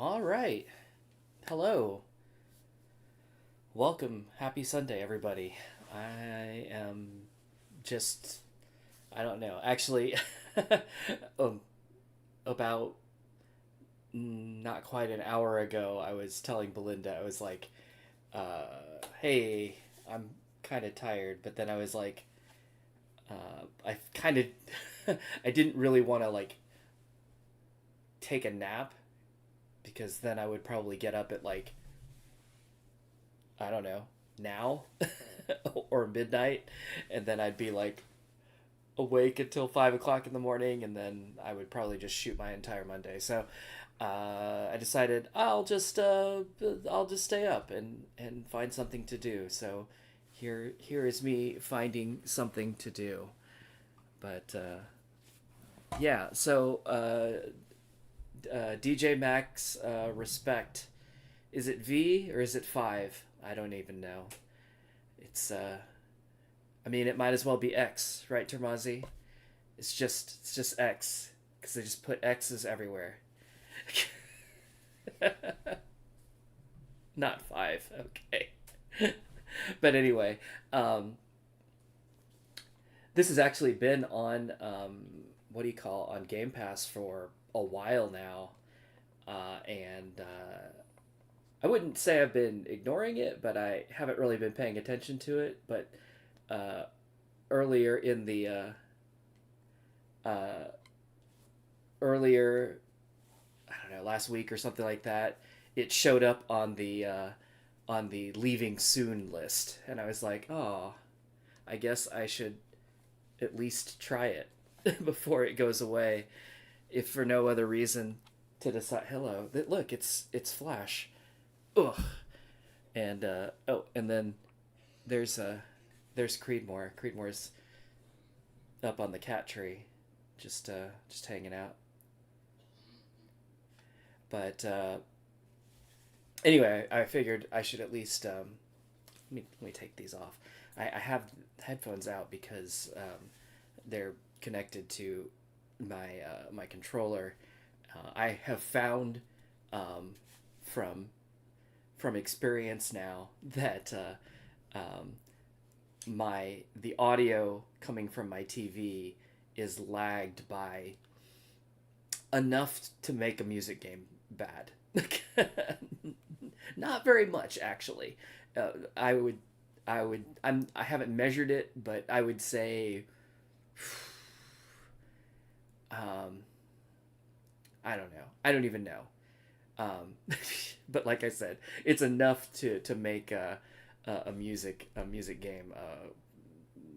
All right. Hello. Welcome. Happy Sunday, everybody. I am just, I don't know. Actually, um, about not quite an hour ago, I was telling Belinda, I was like, hey, I'm kind of tired. But then I was like, I kind of, I didn't really want to like take a nap because then I would probably get up at like I don't know, now or midnight, and then I'd be like awake until 5 o'clock in the morning, and then I would probably just shoot my entire Monday. So I decided I'll just stay up and find something to do. So here is me finding something to do. But yeah, so DJ Max respect. Is it V or is it five? I don't even know. It's I mean it might as well be X, right, Termazi? It's just X because they just put X's everywhere. Not five, okay. But anyway, this has actually been on what do you call on Game Pass for a while now, and I wouldn't say I've been ignoring it, but I haven't really been paying attention to it. But uh, earlier in the uh, earlier, I don't know, last week or something like that, it showed up on the leaving soon list, and I was like, oh, I guess I should at least try it before it goes away, if for no other reason to decide. Hello, look, it's Flash. Ugh. And oh, and then there's there's Creedmoor. Creedmoor's up on the cat tree, just hanging out. But anyway, I figured I should at least let me take these off. I have headphones out because they're connected to my controller. I have found from from experience now that my the audio coming from my TV is lagged by enough to make a music game bad. Not very much, actually. I would, I haven't measured it, but I would say, um, I don't know. I don't even know. But like I said, it's enough to make a music game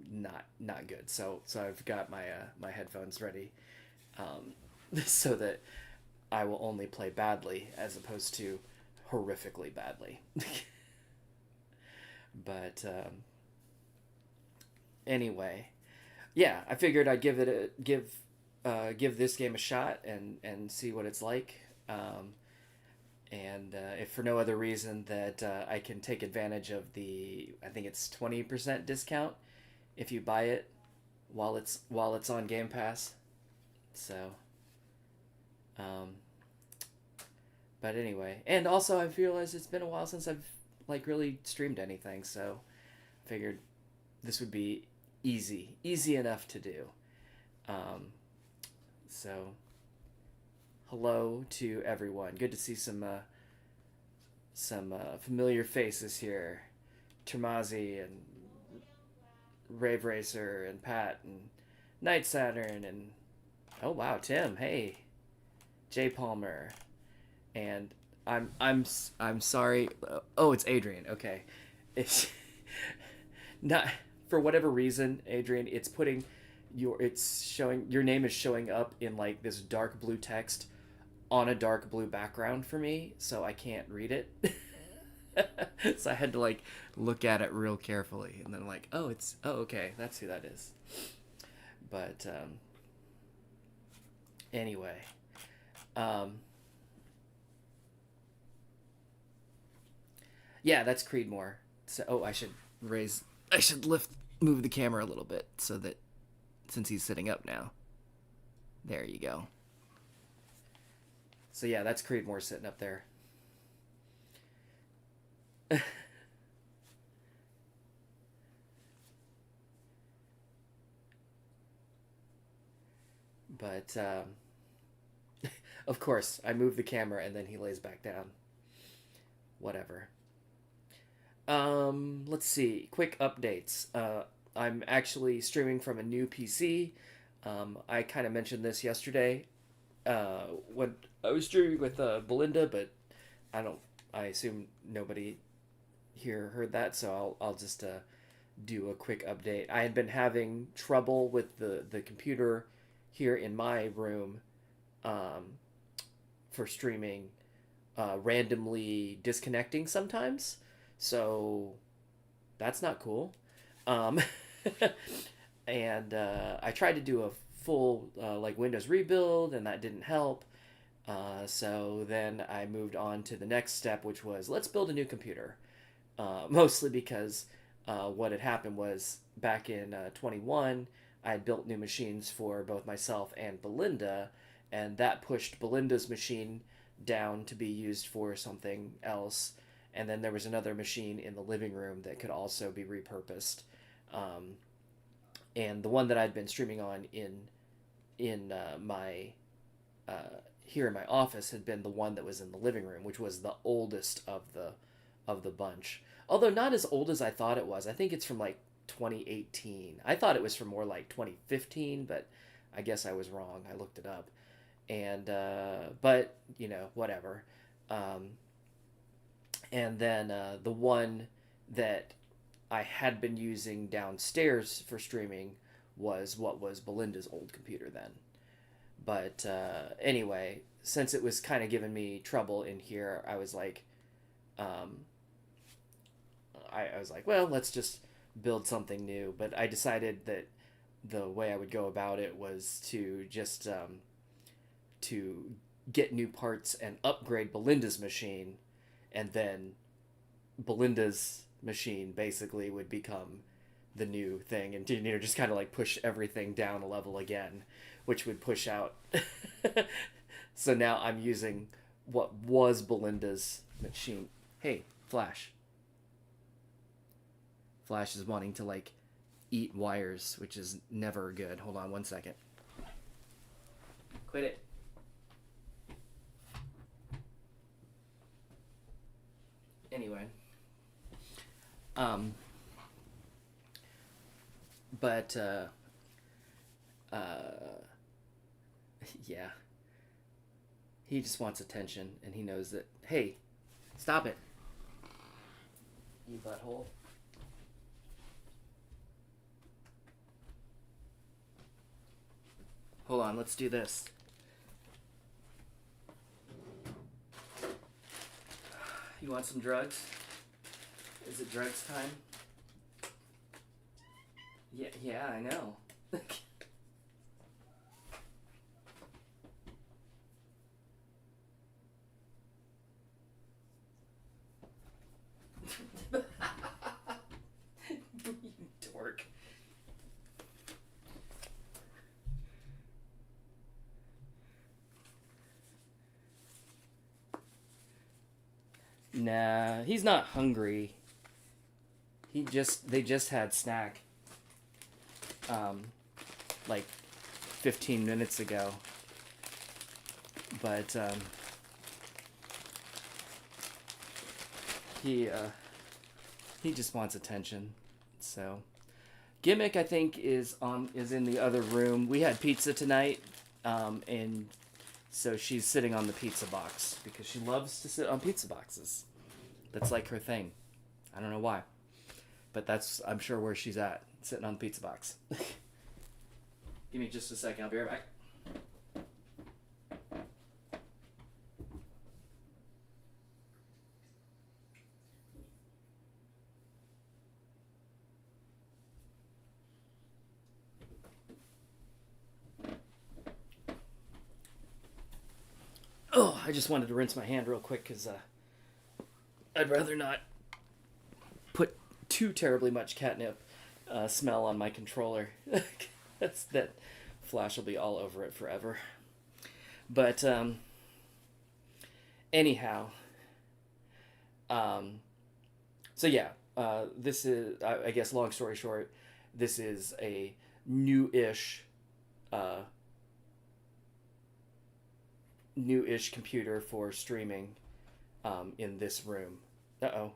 not good. So I've got my headphones ready, um, so that I will only play badly as opposed to horrifically badly. But anyway, yeah, I figured I'd give this game a shot and see what it's like. And if for no other reason that I can take advantage of I think it's 20% discount if you buy it while it's on Game Pass. So, um, but anyway, and also I've realized it's been a while since I've like really streamed anything, so I figured this would be easy enough to do. Um, so hello to everyone. Good to see some familiar faces here. Tremazi and Rave Racer and Pat and Night Saturn and oh wow, Tim. Hey, Jay Palmer and I'm sorry. Oh, it's Adrian. Okay, it's not for whatever reason, Adrian. It's showing your name is showing up in like this dark blue text on a dark blue background for me, so I can't read it. So I had to like look at it real carefully, and then like, oh okay, that's who that is. But anyway, um, yeah, that's Creedmoor. So I should move the camera a little bit so that since he's sitting up now, there you go. So yeah, that's Creedmoor sitting up there. But of course, I move the camera and then he lays back down. Whatever. Let's see. Quick updates. I'm actually streaming from a new PC. I kind of mentioned this yesterday when I was streaming with Belinda, but I don't. I assume nobody here heard that, so I'll just do a quick update. I had been having trouble with the computer here in my room um, for streaming, randomly disconnecting sometimes. So that's not cool. Um, and I tried to do a full like Windows rebuild, and that didn't help. So then I moved on to the next step, which was let's build a new computer. Mostly because what had happened was back in 21, I had built new machines for both myself and Belinda, and that pushed Belinda's machine down to be used for something else. And then there was another machine in the living room that could also be repurposed. Um, and the one that I'd been streaming on in my here in my office had been the one that was in the living room, which was the oldest of the bunch. Although not as old as I thought it was. I think it's from like 2018. I thought it was from more like 2015, but I guess I was wrong. I looked it up, and but you know whatever. Um, and then the one that I had been using downstairs for streaming was what was Belinda's old computer then. But anyway, since it was kind of giving me trouble in here, I was like, um, I was like, well, let's just build something new. But I decided that the way I would go about it was to just to get new parts and upgrade Belinda's machine, and then Belinda's machine basically would become the new thing, and just kind of like push everything down a level again, which would push out. So now I'm using what was Belinda's machine. Hey, Flash. Flash is wanting to like eat wires, which is never good. Hold on one second. Quit it. Anyway. Um but yeah. He just wants attention, and he knows that, hey, stop it. You butthole. Hold on, let's do this. You want some drugs? Is it drugs time? Yeah, I know. You dork. Nah, he's not hungry. They just had snack. Like 15 minutes ago. But he just wants attention. So Gimmick, I think, is in the other room. We had pizza tonight, and so she's sitting on the pizza box because she loves to sit on pizza boxes. That's like her thing. I don't know why, but that's, I'm sure, where she's at, sitting on the pizza box. Give me just a second. I'll be right back. Oh, I just wanted to rinse my hand real quick because I'd rather not put too terribly much catnip smell on my controller. That Flash will be all over it forever. But Anyhow, um, so yeah, this is, I guess, long story short, this is a new-ish, uh, new-ish computer for streaming, in this room. Uh oh.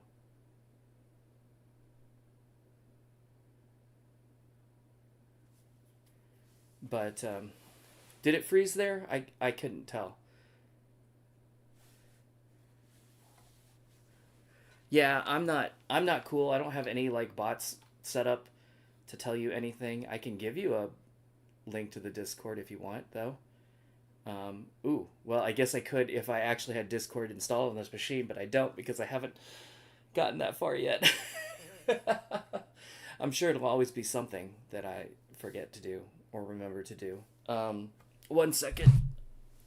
But did it freeze there? I couldn't tell. Yeah, I'm not cool. I don't have any like bots set up to tell you anything. I can give you a link to the Discord if you want, though. Ooh, well, I guess I could if I actually had Discord installed on this machine, but I don't because I haven't gotten that far yet. I'm sure it'll always be something that I forget to do or remember to do. One second.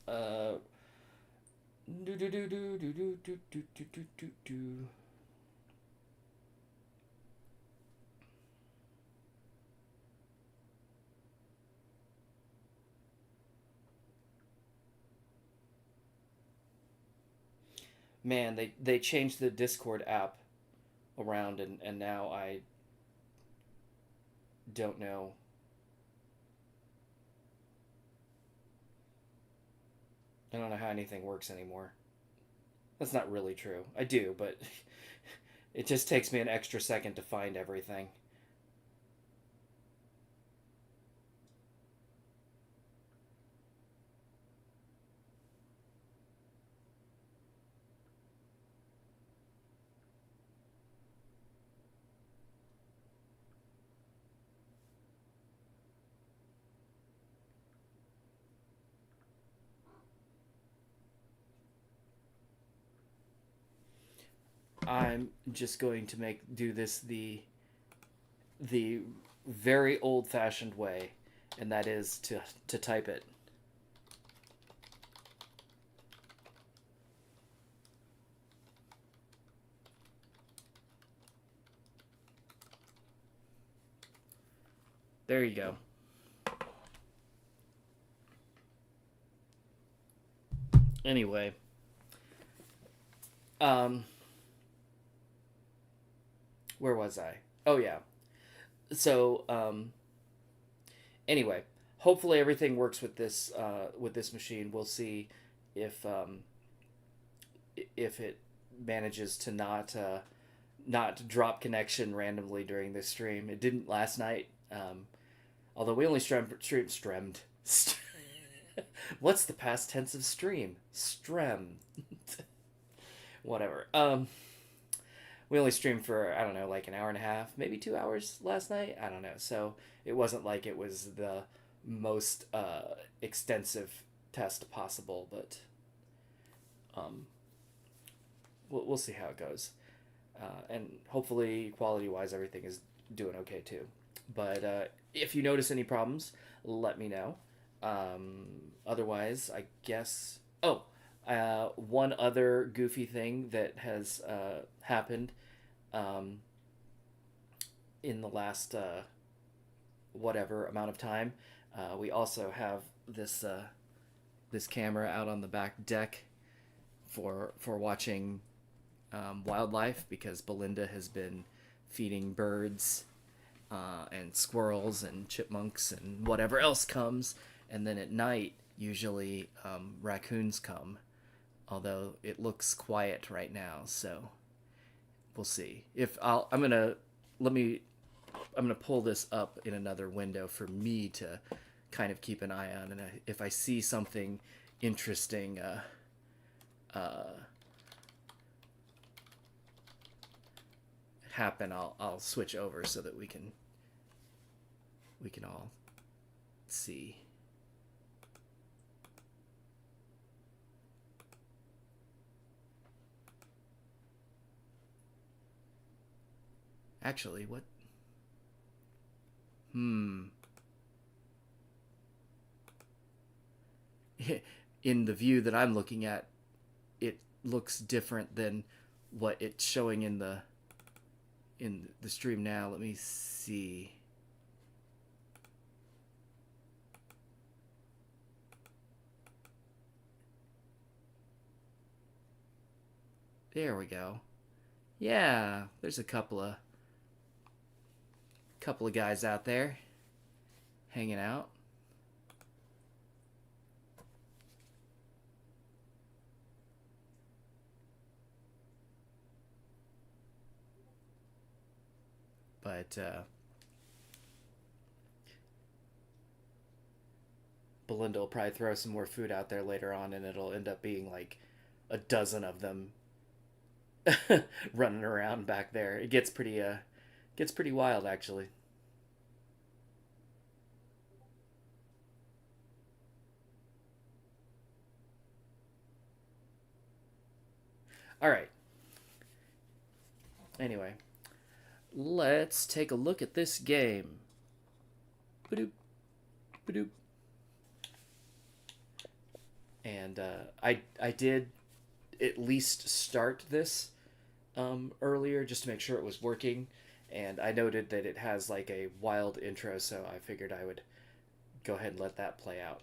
Uh, do do do do do do do do do do do. Man, they changed the Discord app around, and now I don't know. I don't know how anything works anymore. That's not really true. I do, but it just takes me an extra second to find everything. I'm just going to make do this the very old fashioned way, and that is to type it. There you go. Anyway, um, where was I? Oh yeah. So anyway, hopefully everything works with this machine. We'll see if if it manages to not drop connection randomly during this stream. It didn't last night. Although we only streamed. What's the past tense of stream? Strem. Whatever. We only streamed for, I don't know, like an hour and a half, maybe 2 hours last night. I don't know. So it wasn't like it was the most extensive test possible, but um, we'll see how it goes. And hopefully, quality wise, everything is doing okay too. But if you notice any problems, let me know. Otherwise, I guess. Oh, one other goofy thing that has happened um, in the last whatever amount of time. We also have this camera out on the back deck for watching wildlife because Belinda has been feeding birds and squirrels and chipmunks and whatever else comes. And then at night, usually raccoons come, although it looks quiet right now. So we'll see. If I'm gonna let me. I'm gonna pull this up in another window for me to kind of keep an eye on, and if I see something interesting, happen, I'll switch over so that we can all see. Actually, what? In the view that I'm looking at, it looks different than what it's showing in the stream now. Let me see. There we go. Yeah, there's a couple of guys out there hanging out. But Belinda will probably throw some more food out there later on, and it'll end up being like a dozen of them running around back there. It gets pretty wild actually. All right. Anyway, let's take a look at this game. Ba-doop, ba-doop. And I did at least start this earlier just to make sure it was working, and I noted that it has like a wild intro, so I figured I would go ahead and let that play out.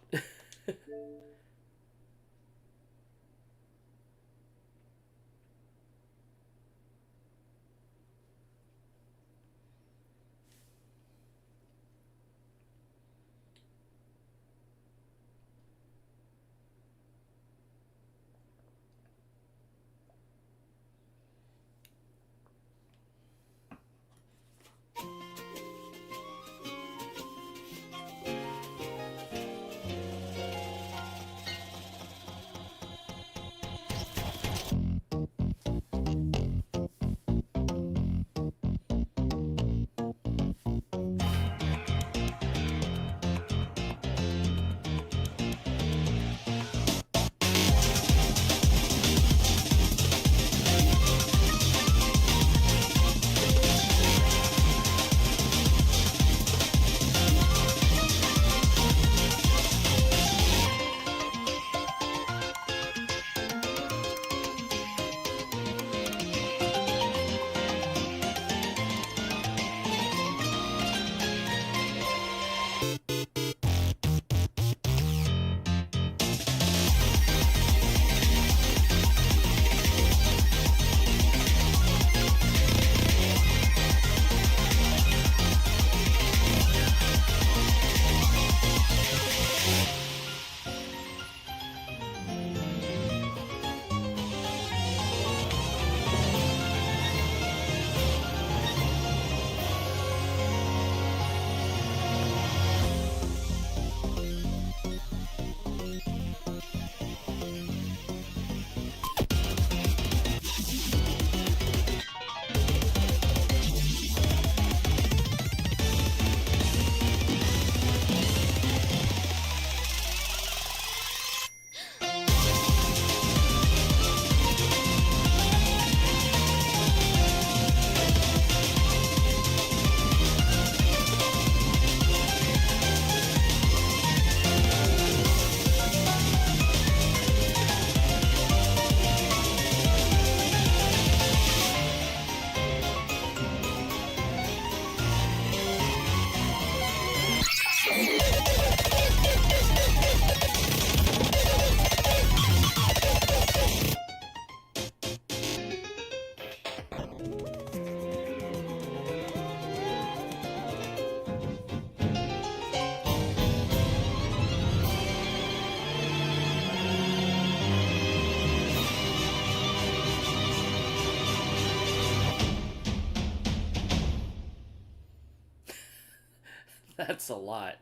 That's a lot.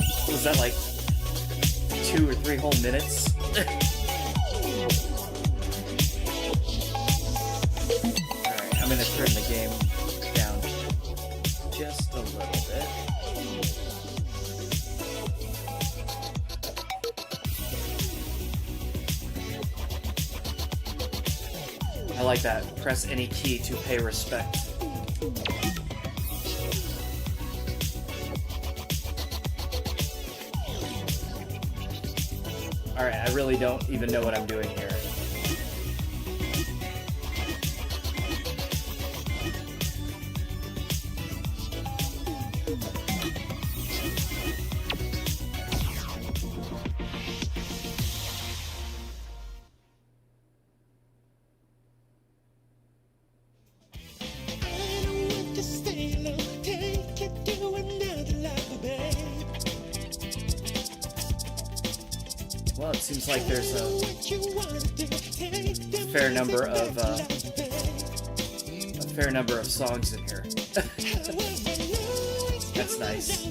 Was that like 2 or 3 whole minutes? Alright, I'm gonna turn the game down just a little bit. I like that. Press any key to pay respect. Alright, I really don't even know what I'm doing here. Seems like there's a fair number of songs in here. That's nice.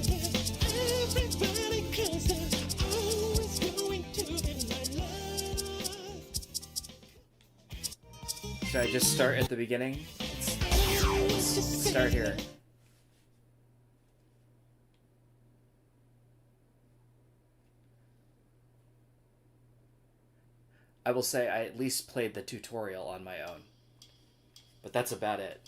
Should I just start at the beginning? Let's start here. I will say I at least played the tutorial on my own. But that's about it.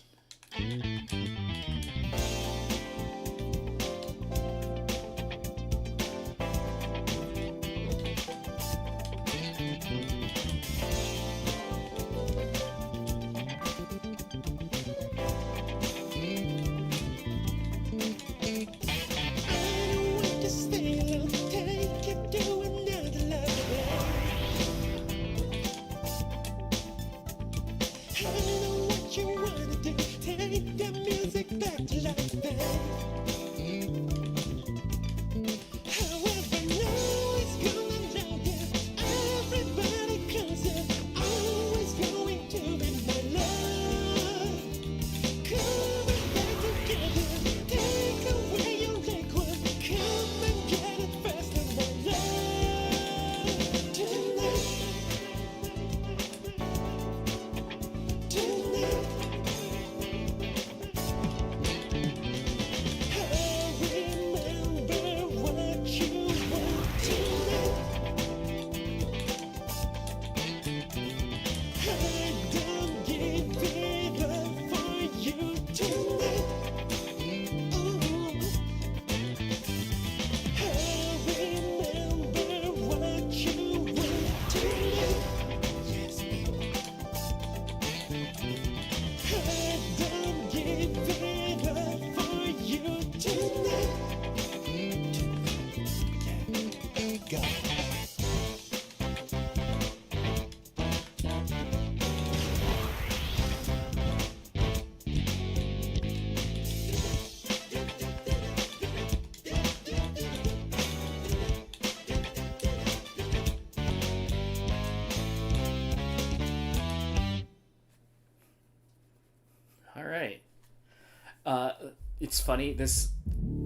It's funny, this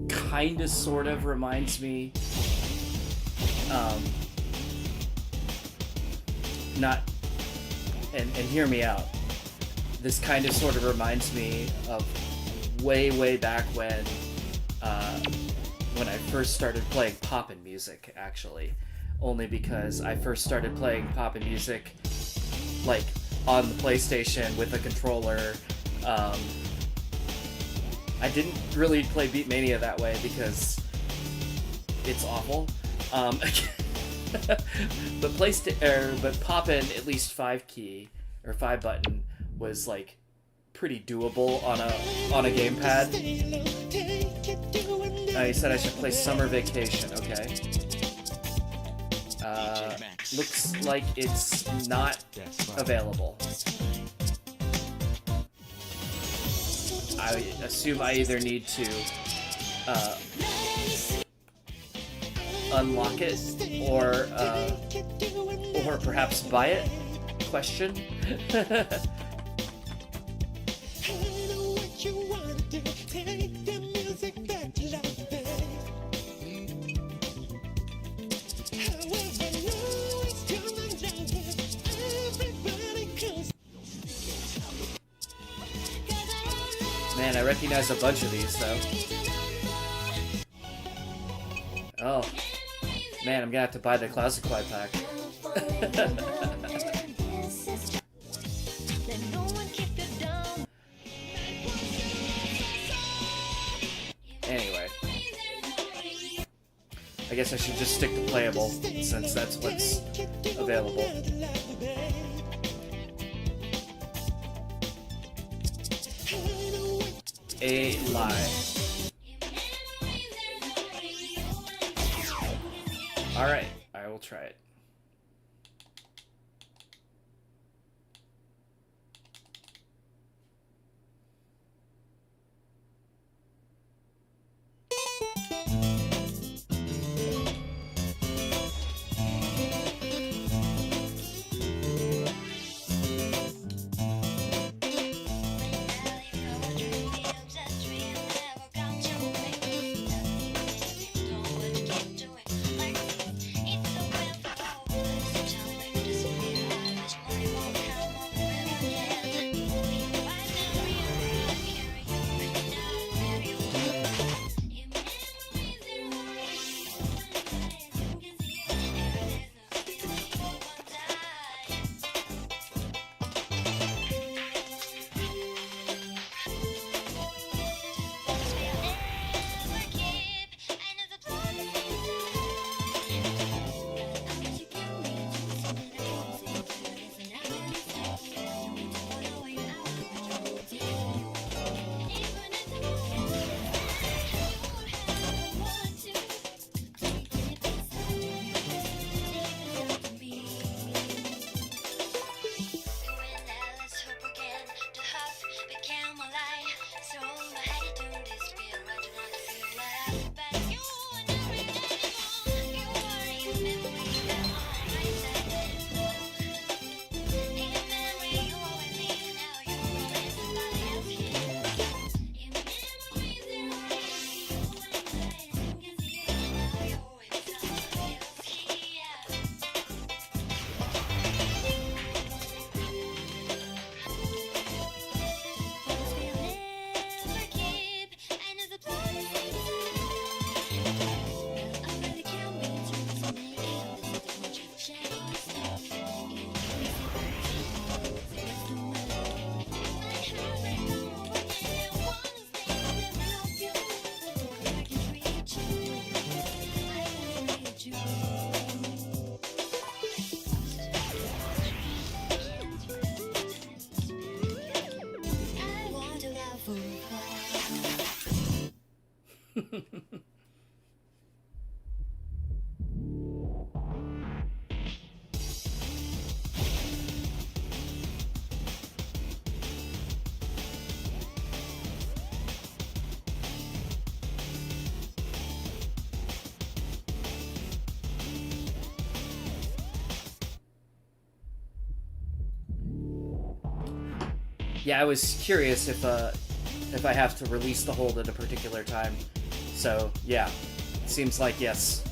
kind of sort of reminds me not and hear me out, this kind of sort of reminds me of way back when I first started playing poppin' music, actually, only because I first started playing poppin' music like on the PlayStation with a controller. I didn't really play Beatmania that way because it's awful. But Poppin', at least 5-key or 5-button, was like pretty doable on a gamepad. You said I should play Summer Vacation. Okay. Looks like it's not available. I assume I either need to unlock it or perhaps buy it? Question. Man, I recognize a bunch of these, though. Oh. Man, I'm gonna have to buy the Classic Fly pack. Anyway. I guess I should just stick to playable, since that's what's available. A lie. Alright, I will try it. Yeah, I was curious if I have to release the hold at a particular time. So yeah, seems like yes.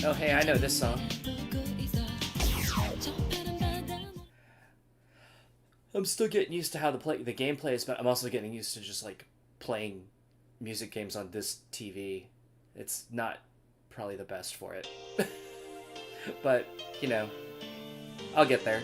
Oh hey, I know this song. I'm still getting used to how the game plays, but I'm also getting used to just like playing music games on this TV. It's not probably the best for it. But, you know, I'll get there.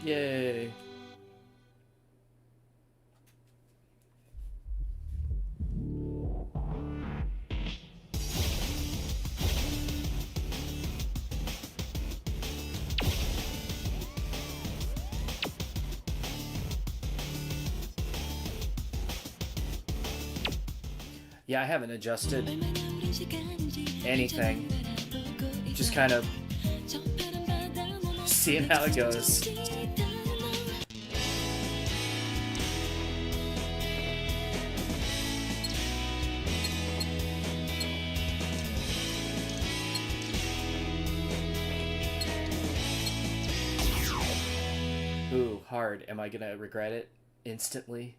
Yay. Yeah, I haven't adjusted anything. Just kind of seeing how it goes. Ooh, hard. Am I gonna regret it instantly?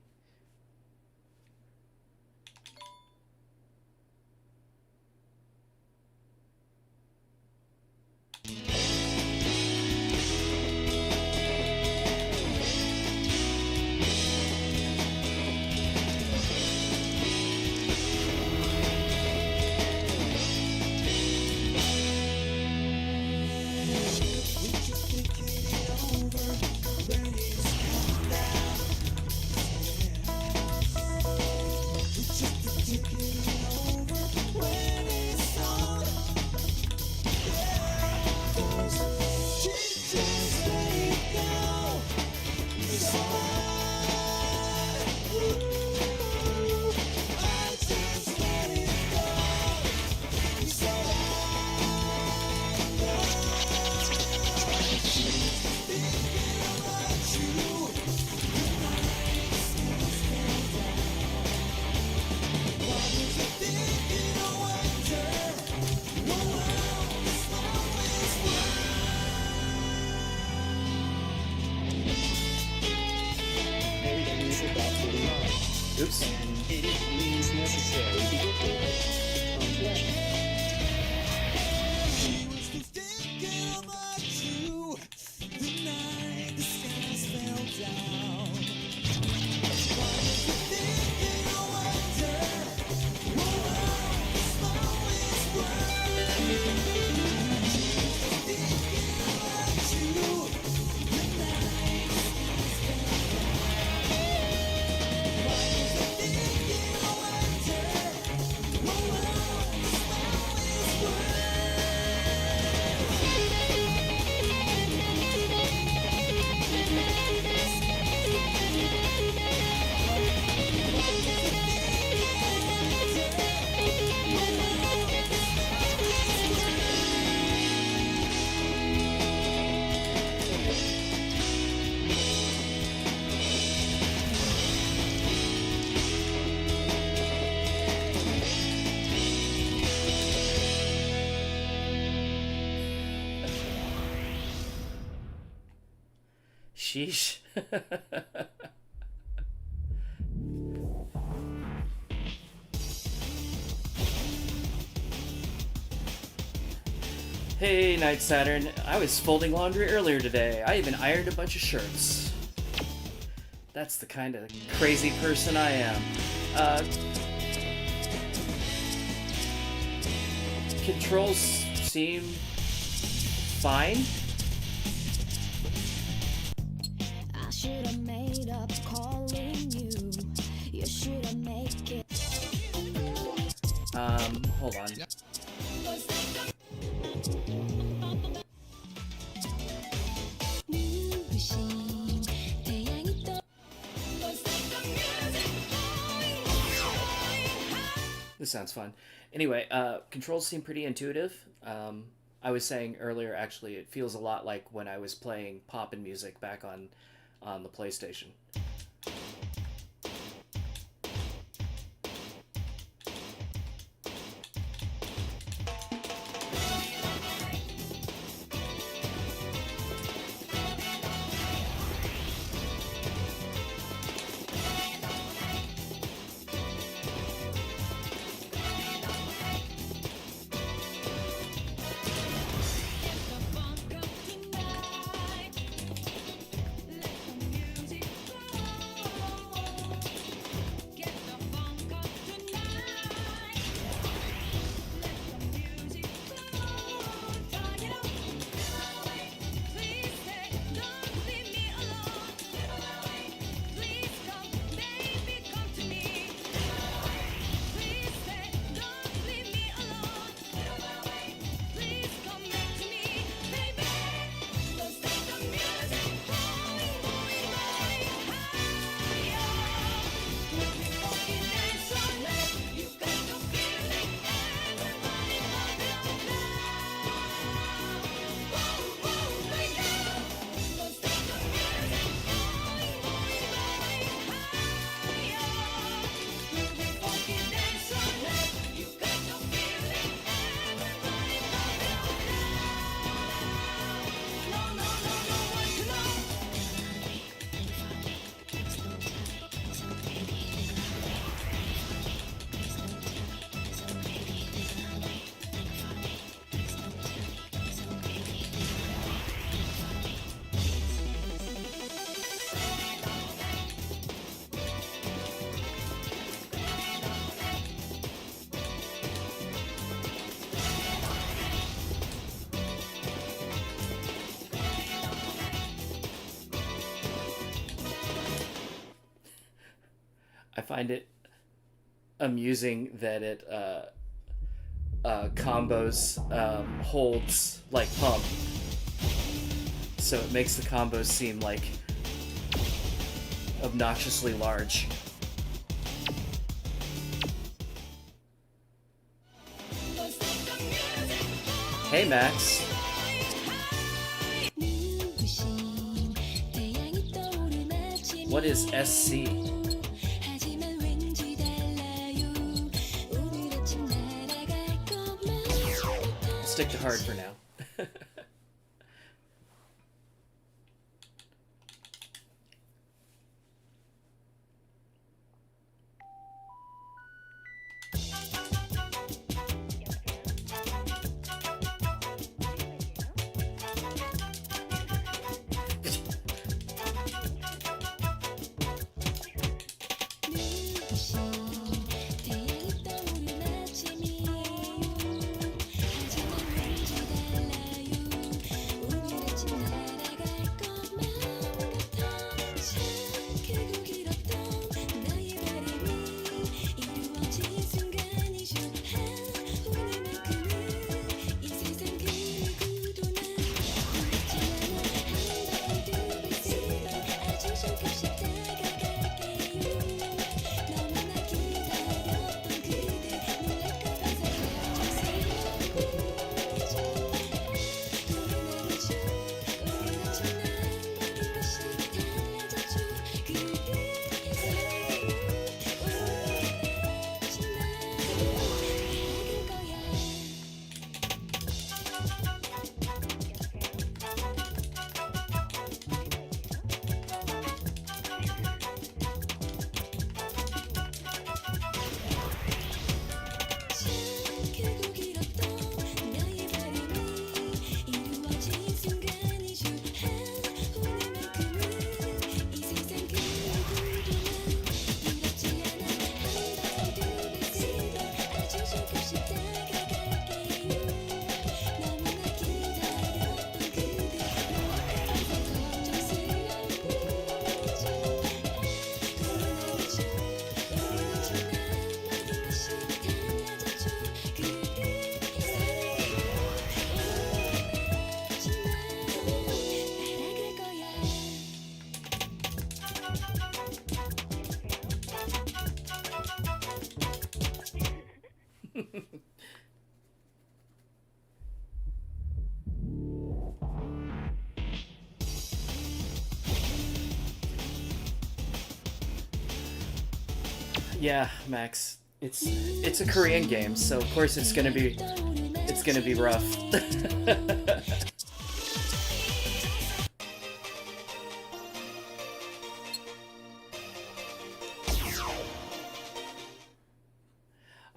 Oops. It means necessary before complex. Sheesh. Hey, Night Saturn. I was folding laundry earlier today. I even ironed a bunch of shirts. That's the kind of crazy person I am. Controls seem fine. I should have made up calling you. You should have made it. Hold on. This sounds fun. Anyway, controls seem pretty intuitive. I was saying earlier, actually, it feels a lot like when I was playing poppin' music back on the PlayStation. I find it amusing that it combos holds like pump, so it makes the combos seem like obnoxiously large. Hey Max. What is SC? Stick to hard for now. Yeah, Max. It's a Korean game, so of course it's gonna be rough.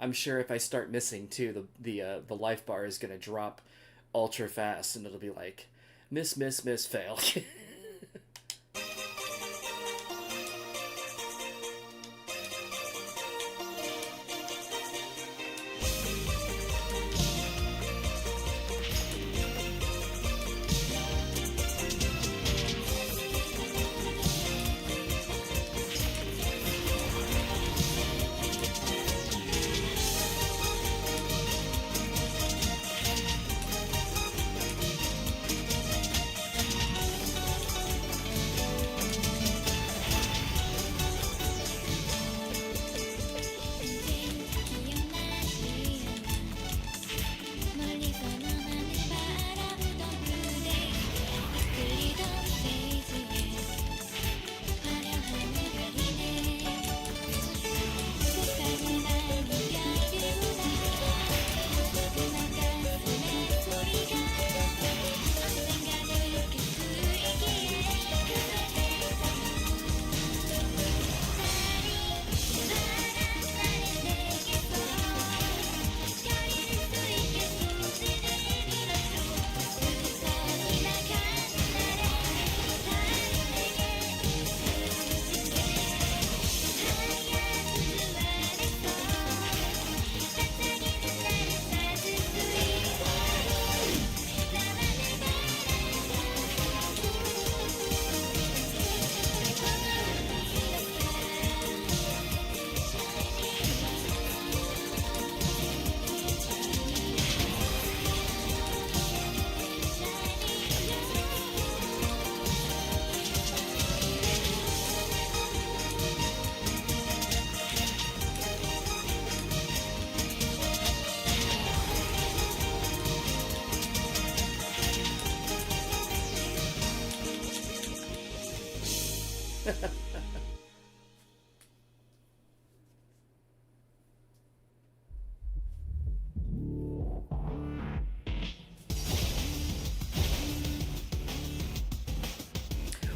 I'm sure if I start missing too, the life bar is gonna drop ultra fast, and it'll be like miss, miss, miss, fail.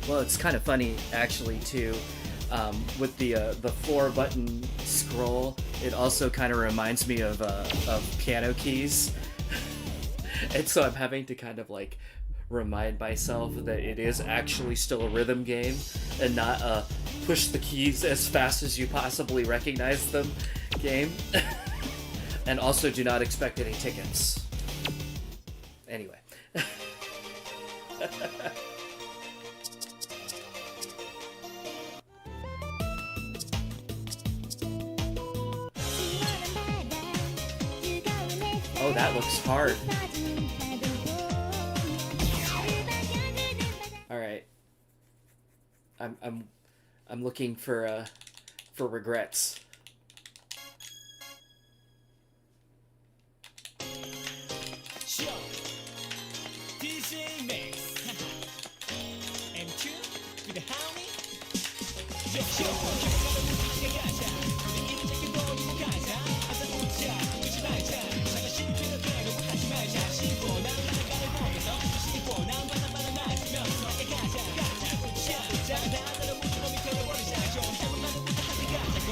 Well, it's kind of funny actually too. With the four button scroll, it also kind of reminds me of piano keys, and so I'm having to kind of like remind myself that it is actually still a rhythm game and not a push the keys as fast as you possibly recognize them game. And also do not expect any tickets. Anyway. Oh, that looks hard. All right. I'm looking for regrets.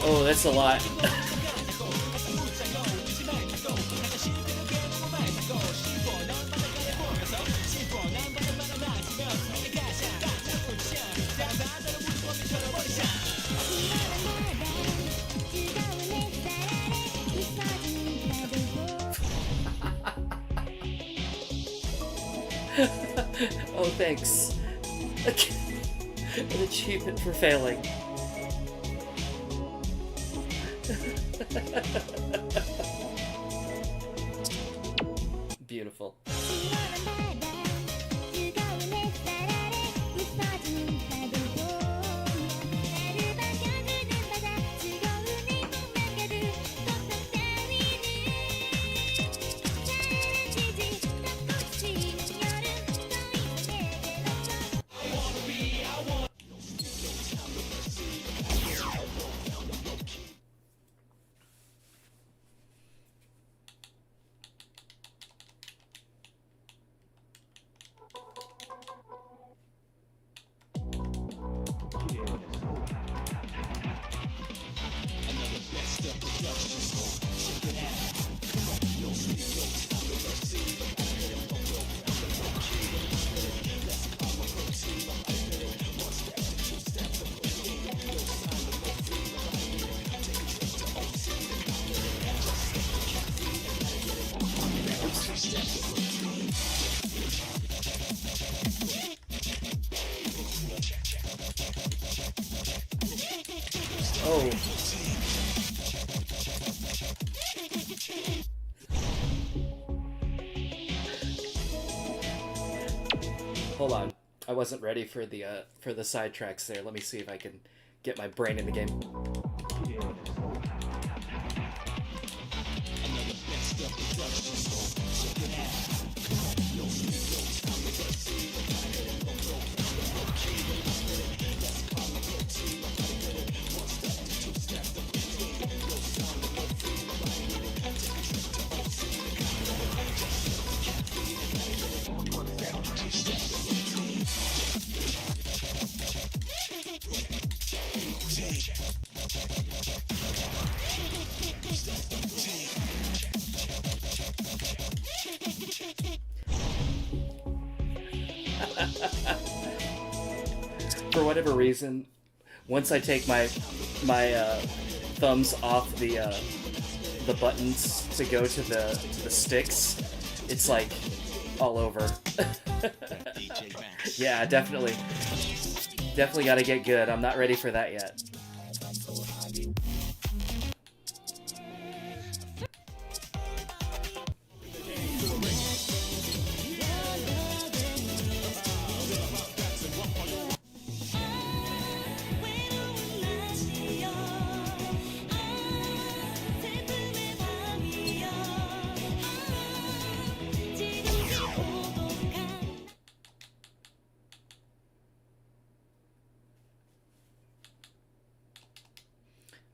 Oh, that's a lot. Oh, thanks. An achievement for failing. Beautiful. Oh. Hold on. I wasn't ready for the sidetracks there. Let me see if I can get my brain in the game. For whatever reason, once I take my thumbs off the buttons to go to the sticks, it's like all over. Yeah, definitely got to get good. I'm not ready for that yet.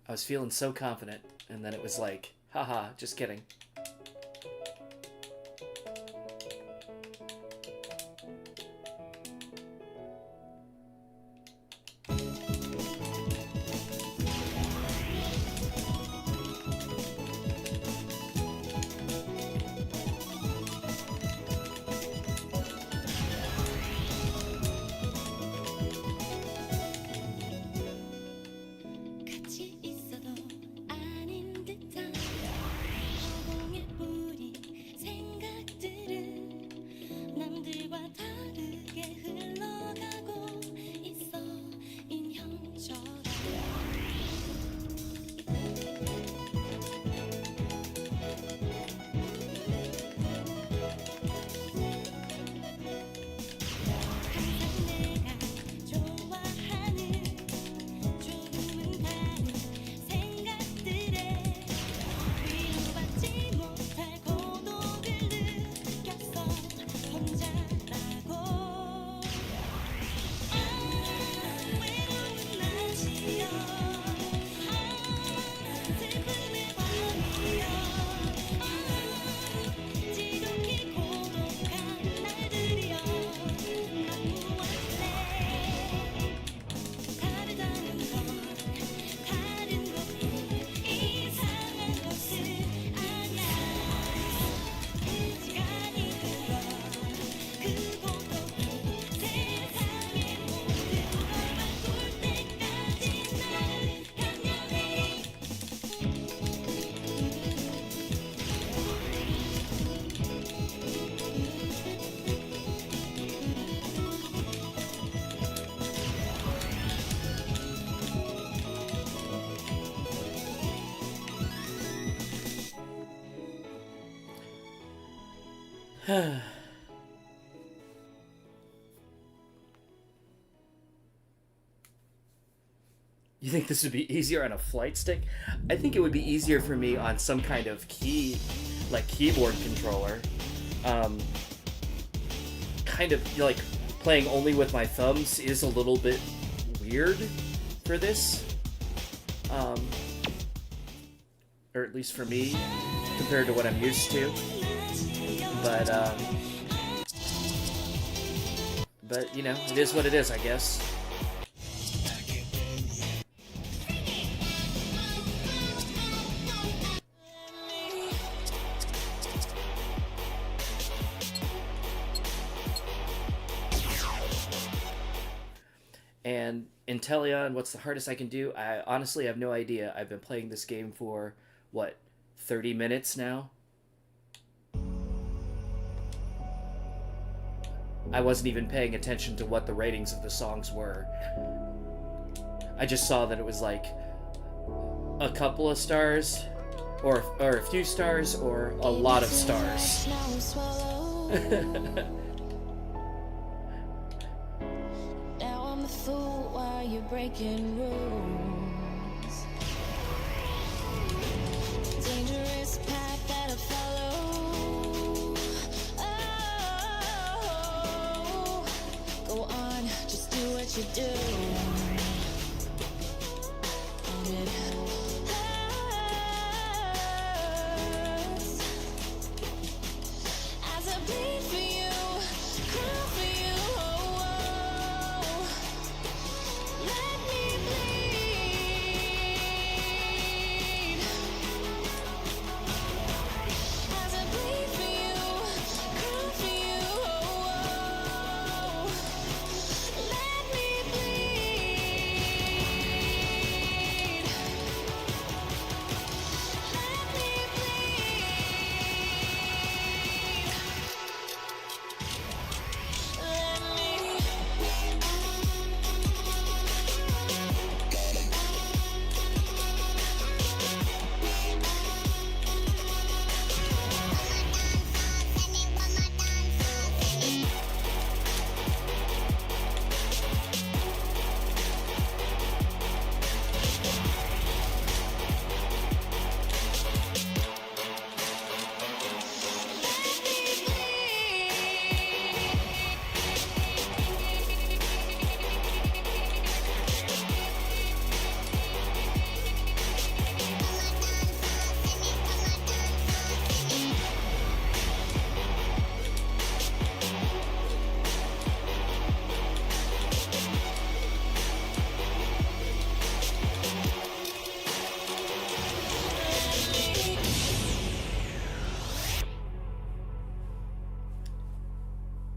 I was feeling so confident, and then it was like, haha, just kidding. 같이 있어도 아닌 듯한 허공에 뿌린 생각들은 남들과 다르게 흘러가고 있어 인형처럼 항상 내가 좋아하는 조금은 다른 생각들에 위로받지 못할 고독을 느꼈어 혼자라고 외로운 낮이여 슬픔의 밤이여 지독히 고독한 날들이여 난 무엇래 다르다는 건 다른 것뿐 이상한 것은 아냐 시간이 흘러 그 고독이 세상의 모든 걸 바꿀 때까지 나는 강렬해 You think this would be easier on a flight stick? I think it would be easier for me on some kind of keyboard controller. Kind of like playing only with my thumbs is a little bit weird for this. Or at least for me, compared to what I'm used to. But you know, it is what it is, I guess. And Inteleon, what's the hardest I can do? I honestly have no idea. I've been playing this game for, what, 30 minutes now? I wasn't even paying attention to what the ratings of the songs were. I just saw that it was like a couple of stars, or a few stars, or a lot of stars. Now I'm the fool while you're breaking rules. Dangerous path that I follow. Oh, go on, just do what you do. And it hurts as I bleed for you, cry for you. Oh, let me bleed as I bleed for you, cry for you. Oh, let me bleed. Let me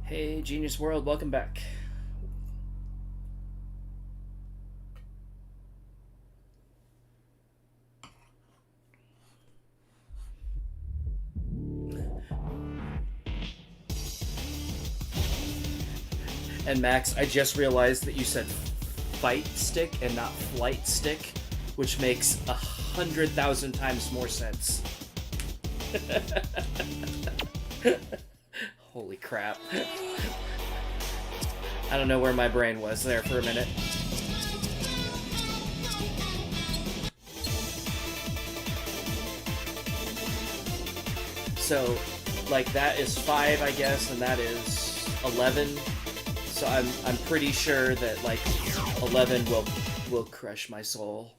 Hey, Genius World, welcome back. And Max, I just realized that you said fight stick and not flight stick, which makes 100,000 times more sense. Holy crap. I don't know where my brain was there for a minute. So, like, that is 5, I guess, and that is 11. So I'm pretty sure that, like, 11 will crush my soul.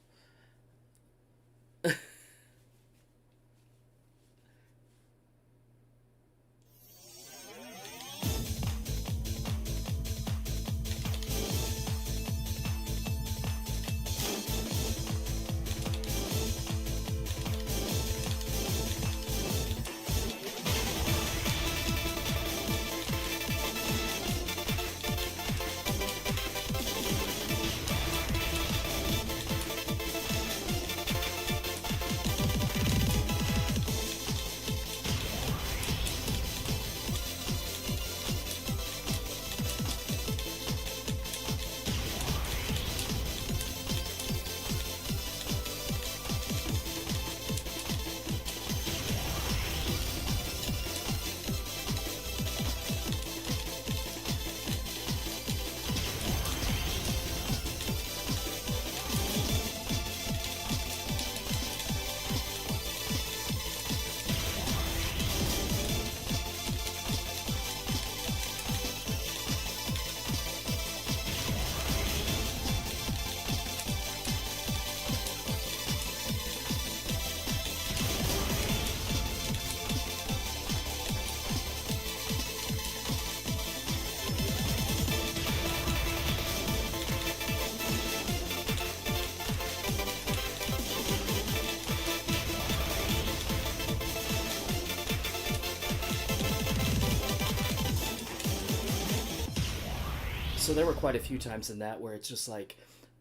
So there were quite a few times in that where it's just like,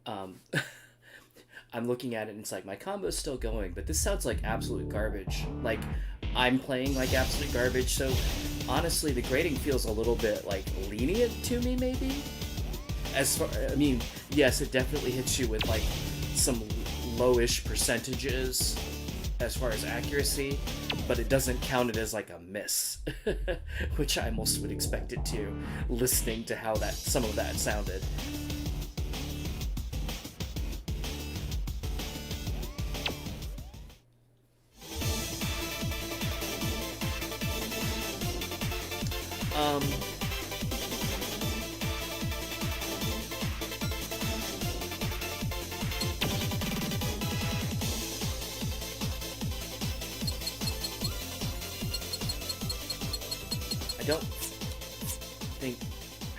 I'm looking at it and it's like, my combo's still going, but this sounds like absolute garbage. Like, I'm playing like absolute garbage, so honestly, the grading feels a little bit, like, lenient to me, maybe? As far, I mean, yes, it definitely hits you with, like, some lowish percentages as far as accuracy, but it doesn't count it as like a miss, which I almost would expect it to, listening to how that some of that sounded. I don't think.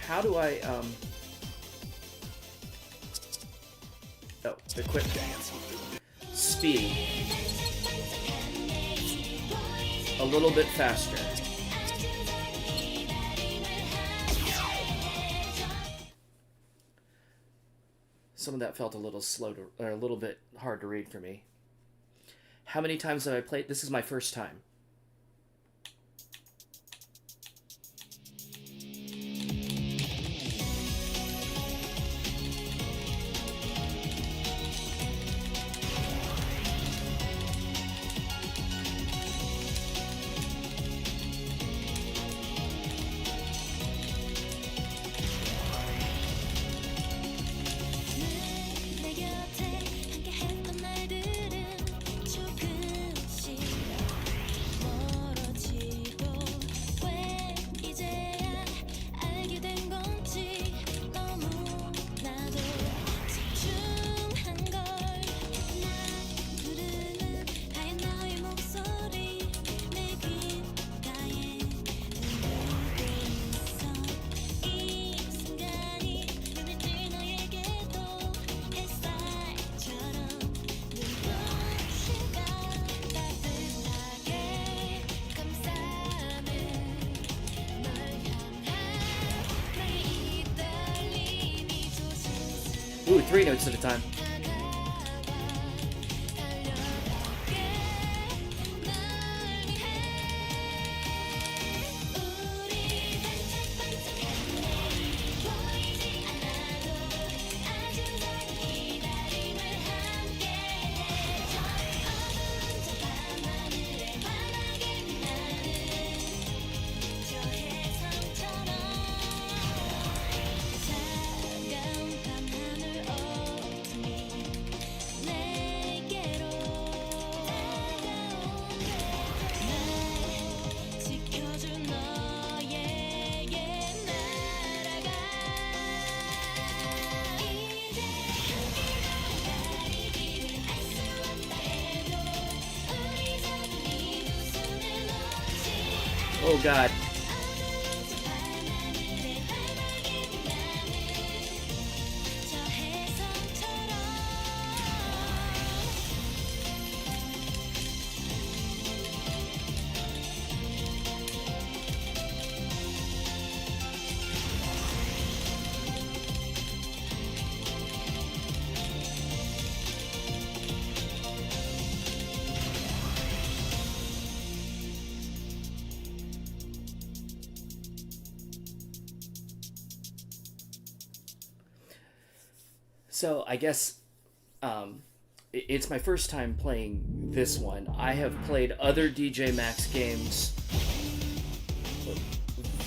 How do I Oh, equip speed a little bit faster. Some of that felt a little slow to, or a little bit hard to read for me. How many times have I played? This is my first time. 내 곁에 함께 했던 날들은 조금씩 멀어지고 왜 이제야 알게 된 건지 너무나도 집중한 걸 나 부르는 하얀 너의 목소리 내 귓가에 울리고 있어 이 순간이 눈을 뜰 너에게도 햇살처럼 눈부시가 따뜻하게 감싸는 널 향한 나의 이 떨림이 조심스레 Ooh, 3 notes at a time. 다가와 달려갈게 널 위해 우리 반짝반짝한 내일 보이지 않아도 아주 작은 기다림을 함께해 저 어두운 저 밤하늘에 환하게 빛나는 저 해성처럼 차가운 밤하늘 어둠이 내게로 날 지켜줄 너에게 날아가 이제 함께 달리기를 알 수 없다 해도 우리 작은 이 두 손을 놓지 않아 Oh god. 어두운 저 밤하늘에 환하게 빛나는 저 해성처럼 So I guess it's my first time playing this one. I have played other DJ Max games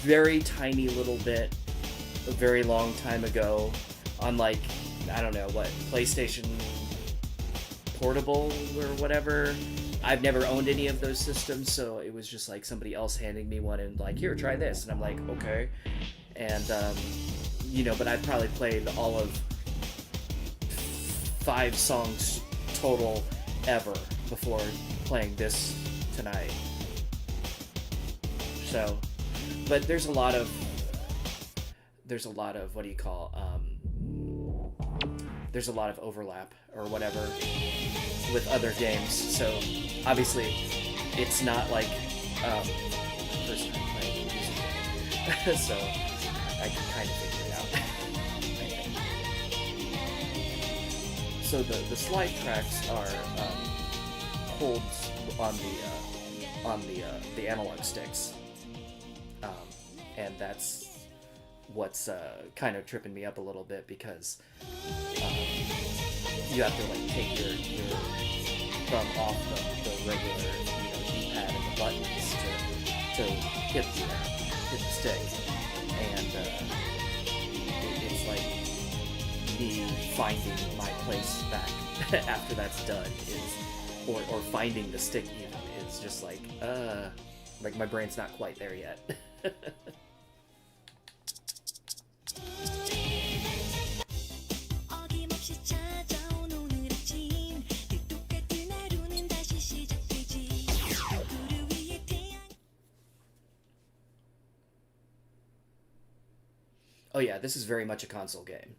very tiny little bit a very long time ago on like, I don't know what, PlayStation Portable or whatever. I've never owned any of those systems, so it was just like somebody else handing me one and like, here, try this. And I'm like, okay. And, but I've probably played all of 5 songs total ever before playing this tonight. So, but there's a lot of what do you call there's a lot of overlap or whatever with other games. So obviously it's not like first time playing a music game. So I can kind of figure it out. So the slide tracks are holds on the analog sticks, and that's what's kind of tripping me up a little bit because you have to like take your thumb off the regular D-pad and the buttons to hit the stick, and it's like me finding my place back after that's done is, or finding the stick even is just like my brain's not quite there yet. 어김없이 찾아온 오늘 아침 늘 똑같은 하루는 다시 시작되지 누구를 위해 태양 Oh yeah, this is very much a console game.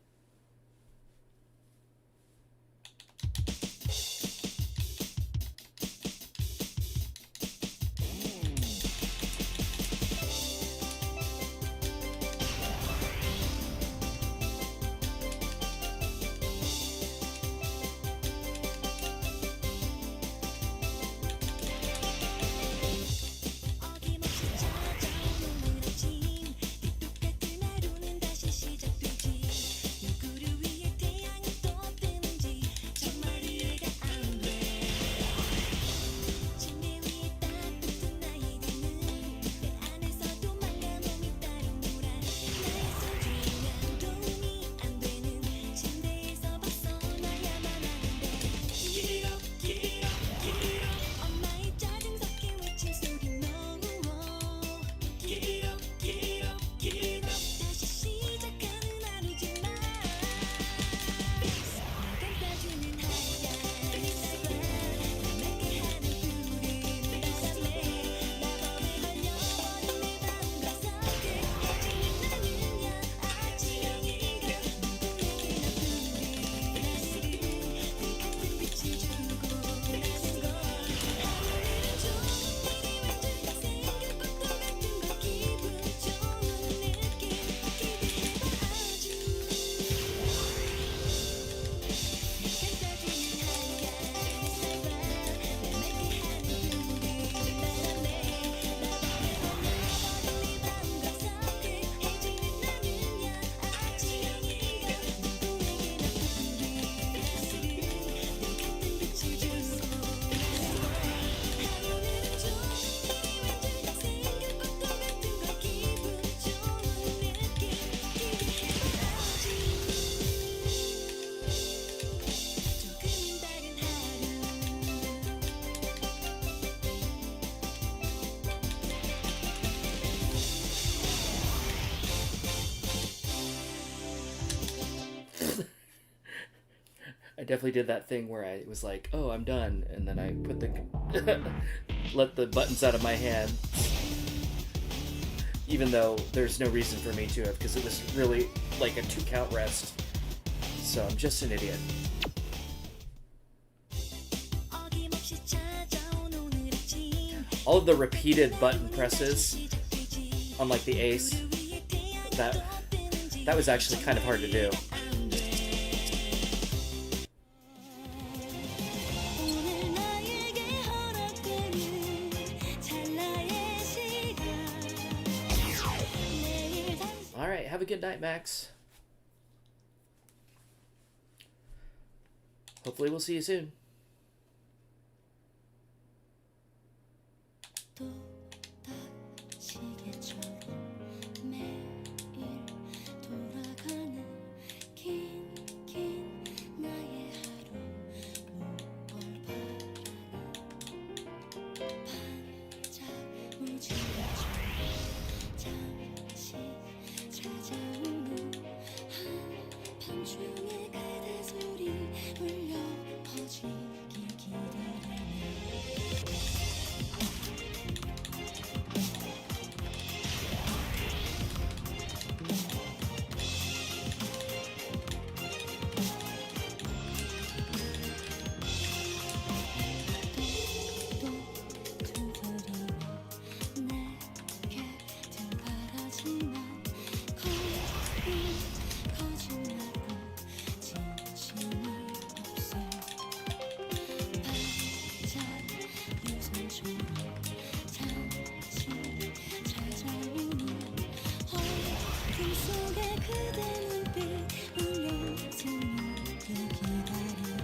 어김없이 찾아온 오늘 아침 늘 똑같은 하루는 다시 시작되지 누구를 위해 태양이 또 뜨는지 정말 이해가 안돼 침대 위에 따뜻한 나의 등은 내 안에서도 망가 몸이 따로 놀아 나의 소중한 도움이 안 되는 침대에서 벗어나야만 하는데 엄마의 짜증 섞인 외침 소리 너무워 다시 시작하는 하루지만 날 감싸주는 하얀 햇살과 맑게 하는 푸른 바람에 마법에 걸려버린 내 밤과 선택해지는 나는야 아침인가 누구에게나 푸른 하늘은 늘 같은 빛을 주고 나선 걸 하루는 좋은 일이 완전히 생길 것도 같은 걸 기분 좋은 느낌 기대해봐 아주 감싸주는 하얀 햇살과 맑게 하는 푸른 바람에 마법에 걸려버린 네 밤과 선택해지는 나는야 아침인가 누구에게나 푸른 하늘은 늘 같은 빛을 주고 나선 걸 하루는 좋은 일이 완전히 생길 것도 같은 걸 기분 좋은 느낌 기대해봐 아주 조금은 다른 I definitely did that thing where I was like, oh, I'm done, and then I put the let the buttons out of my hand, even though there's no reason for me to have, because it was really like a 2-count rest. So I'm just an idiot. 어김없이 찾아온 오늘 아침 All of the repeated button presses, unlike the Ace, that was actually kind of hard to do. 오늘 나에게 허락되는 찰나의 시간 내일 당신 All right, have a good night, Max. Hopefully we'll see you soon. 또 시계처럼 매일 돌아가는 긴긴 나의 하루 무얼 바라나 반짝 무지개처럼 잠시 찾아오는 한밤중에 그대 소리 울려 퍼지길 기다리네 또 두드리며 내게 등 바라지만 거의 거짓말로 진심이 없어 반짝 유성처럼 잠시 찾아오는 어둠 속에 그대 눈빛 울려 스물게 기다리네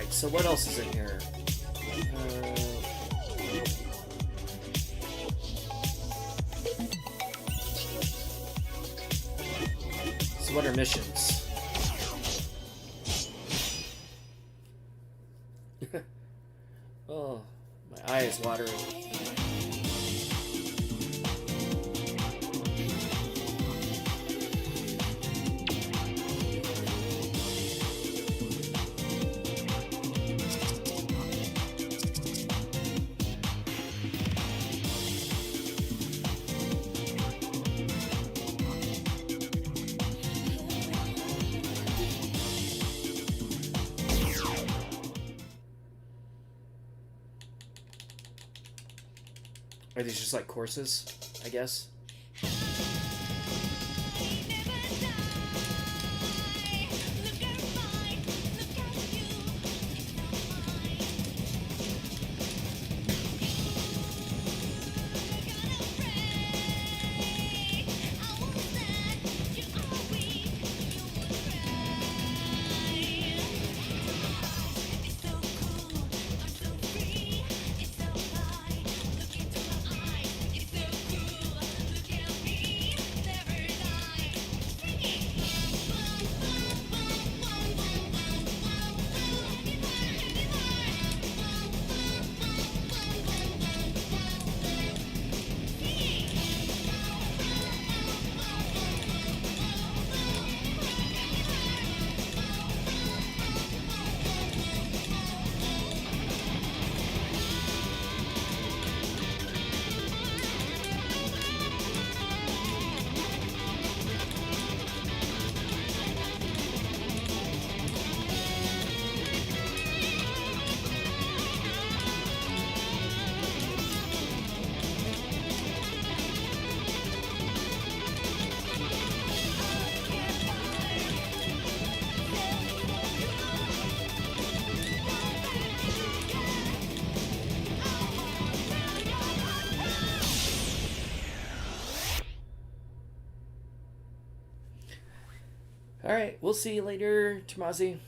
Alright, so what else is in here? So what are missions? Oh, my eye is watering. Are these just like courses, I guess? Alright, we'll see you later, Tomazi.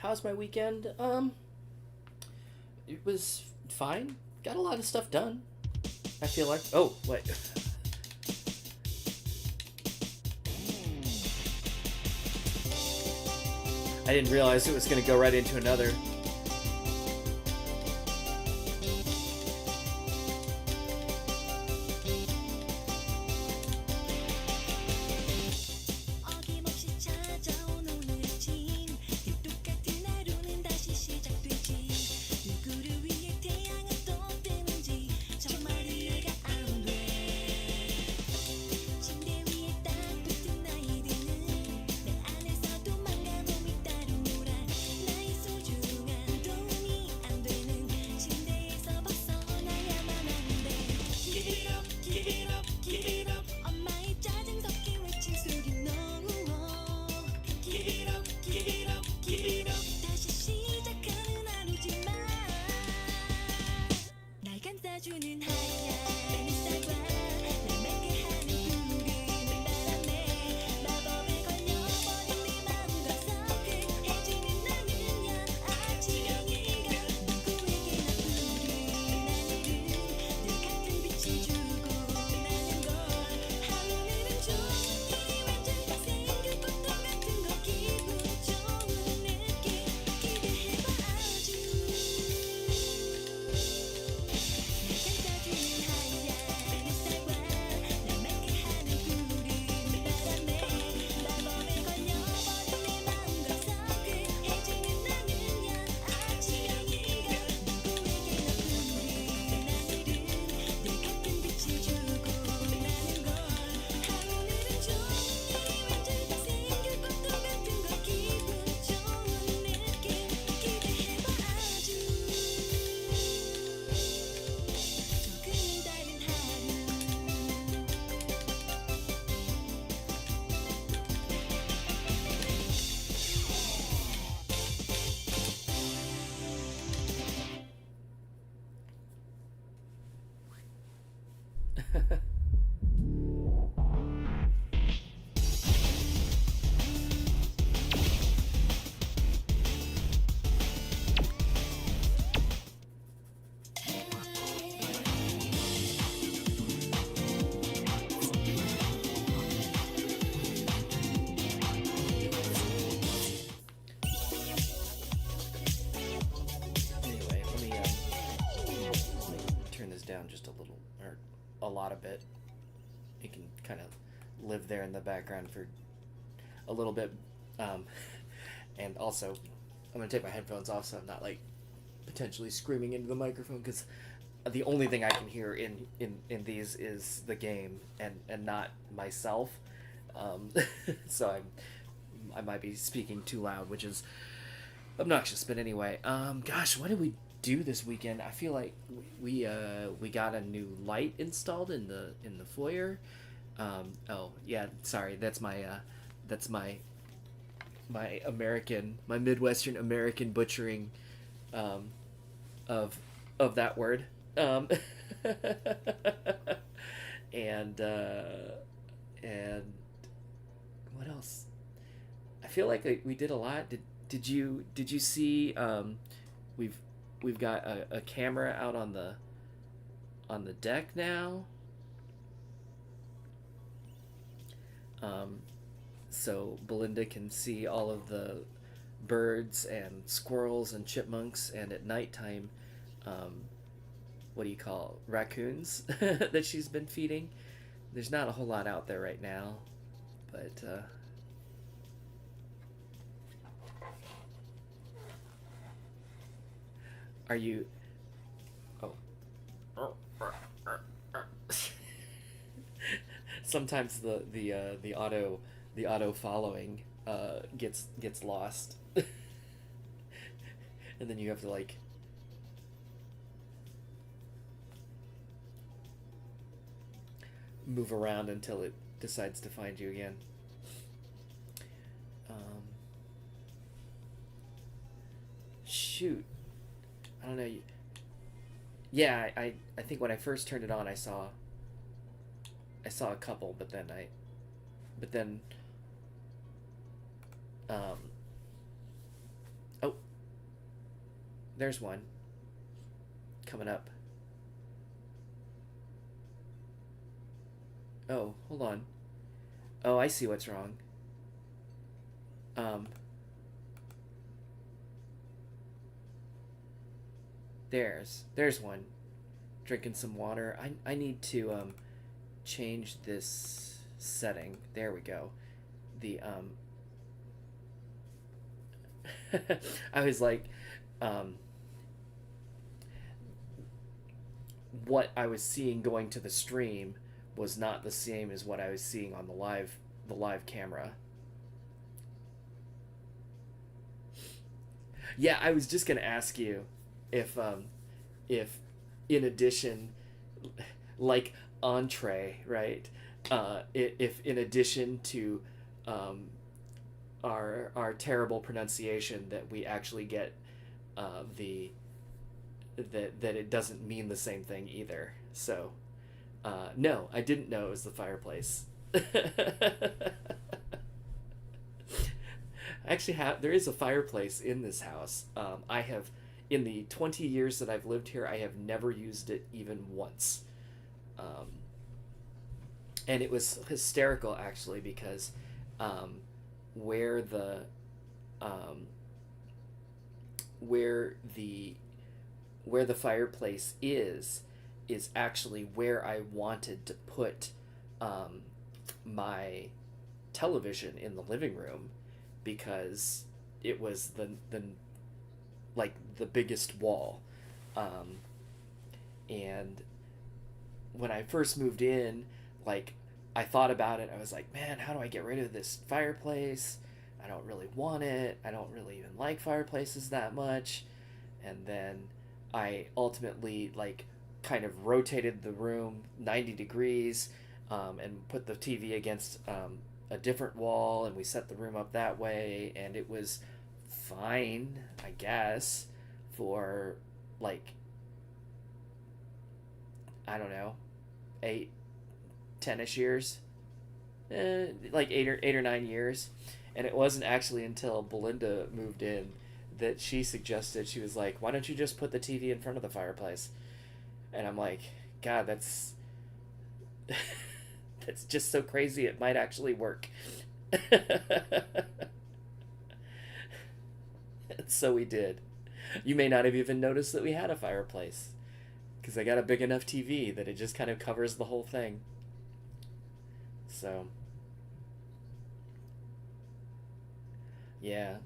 How's my weekend? It was fine. Got a lot of stuff done. I feel like. Oh, wait. I didn't realize it was going to go right into another. 어김없이 찾아온 오늘 아침 늘 똑같은 하루는 다시 시작되지 누구를 위해 태양은 또 뜨는지 정말 이해가 안돼 침대 위에 딱 붙은 나이들은 내 안에서도 망가 몸이 따로 놀아 나의 소중한 도움이 안 되는 침대에서 벗어나야만 한데 Give it up, give it up, give it up 엄마의 짜증 섞인 외침 소리 너무 Give it up, give it up, give it up 다시 시작하는 하루지만 날 감싸주는 하얀 햇살과 날 맑게 하는 푸른 바람에 마법에 걸려버린 네 맘과 서글해지는 나는야 아침이가 누구에게나 푸른 하늘은 늘 같은 빛을 주고 나는 걸 하늘은 종이 완전히 생길 것도 같은 거 기분 좋은 느낌 기대해봐 아주 날 감싸주는 하얀 햇살과 날 맑게 하는 푸른 바람에 마법에 걸려버린 내 맘과 서글해지는 나는야 아침이가 누구에게나 푸른 하늘은 늘 같은 빛을 주고 나는 걸 하늘은 종이 완전히 생길 것도 같은 거 기분 좋은 느낌 기대해봐 아주 조금은 다른 하루 Anyway, let me turn this down just a little, or a lot of it. It can kind of live there in the background for a little bit. And also, I'm going to take my headphones off so I'm not, like, potentially screaming into the microphone, because the only thing I can hear in these is the game and not myself. So I might be speaking too loud, which is obnoxious. But anyway, gosh, what did we do this weekend? I feel like we got a new light installed in the foyer. Oh yeah, sorry, that's my my Midwestern American butchering of that word. And what else? I feel like we did a lot. Did you see? We've got a camera out on the deck now. So Belinda can see all of the birds and squirrels and chipmunks, and at nighttime, what do you call raccoons that she's been feeding. There's not a whole lot out there right now, but are you? Oh, sometimes the auto following gets lost, and then you have to like move around until it decides to find you again. Shoot, I don't know. Yeah, I think when I first turned it on, I saw a couple, but then oh, There's one coming up. Oh, hold on. Oh, I see what's wrong. Um, there's one. Drinking some water. I need to change this setting. There we go. The I was like, um, what I was seeing going to the stream was not the same as what I was seeing on the live camera. Yeah, I was just gonna ask you if in addition, like entree, right? If in addition to um, our terrible pronunciation, that we actually get the that it doesn't mean the same thing either. So no, I didn't know it was the fireplace. Actually, there is a fireplace in this house. I have, in the 20 years that I've lived here, I have never used it even once. Um, and it was hysterical, actually, because um, where the um, where the where the fireplace is actually where I wanted to put um, my television in the living room, because it was the like the biggest wall. um, and when I first moved in, like, I thought about it. I was like, man, how do I get rid of this fireplace? I don't really want it. I don't really even like fireplaces that much. And then I ultimately, like, kind of rotated the room 90 degrees, and put the TV against a different wall, and we set the room up that way, and it was fine, I guess, for like, I don't know, 8, 10ish years, like 8 or 9 years. And it wasn't actually until Belinda moved in that she suggested, she was like, why don't you just put the TV in front of the fireplace? And I'm like, God, that's that's just so crazy, it might actually work. So we did. You may not have even noticed that we had a fireplace, because I got a big enough TV that it just kind of covers the whole thing. So, yeah.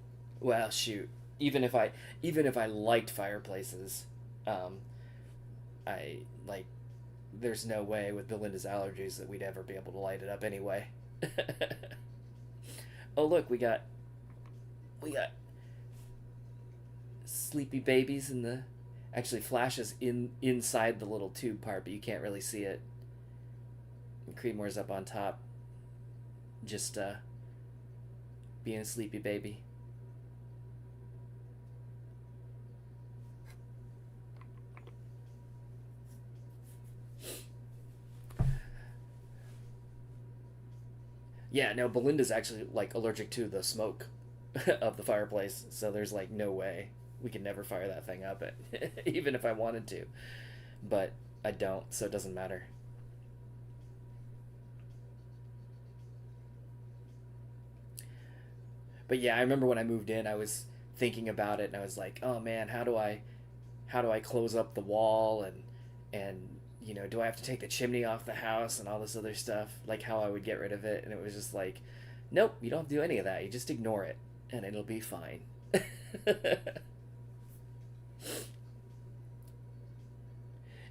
Well, shoot. Even if I liked fireplaces, um, I like. There's no way with Belinda's allergies that we'd ever be able to light it up anyway. Oh, look, we got sleepy babies in the, actually flashes inside the little tube part, but you can't really see it. And Creedmoor's up on top, just being a sleepy baby. Yeah, no, Belinda's actually, like, allergic to the smoke of the fireplace, so there's, like, no way we could never fire that thing up, even if I wanted to. But I don't, so it doesn't matter. But yeah, I remember when I moved in, I was thinking about it, and I was like, oh man, how do I close up the wall, and do I have to take the chimney off the house and all this other stuff, like how I would get rid of it. And it was just like, nope, you don't have to do any of that. You just ignore it, and it'll be fine.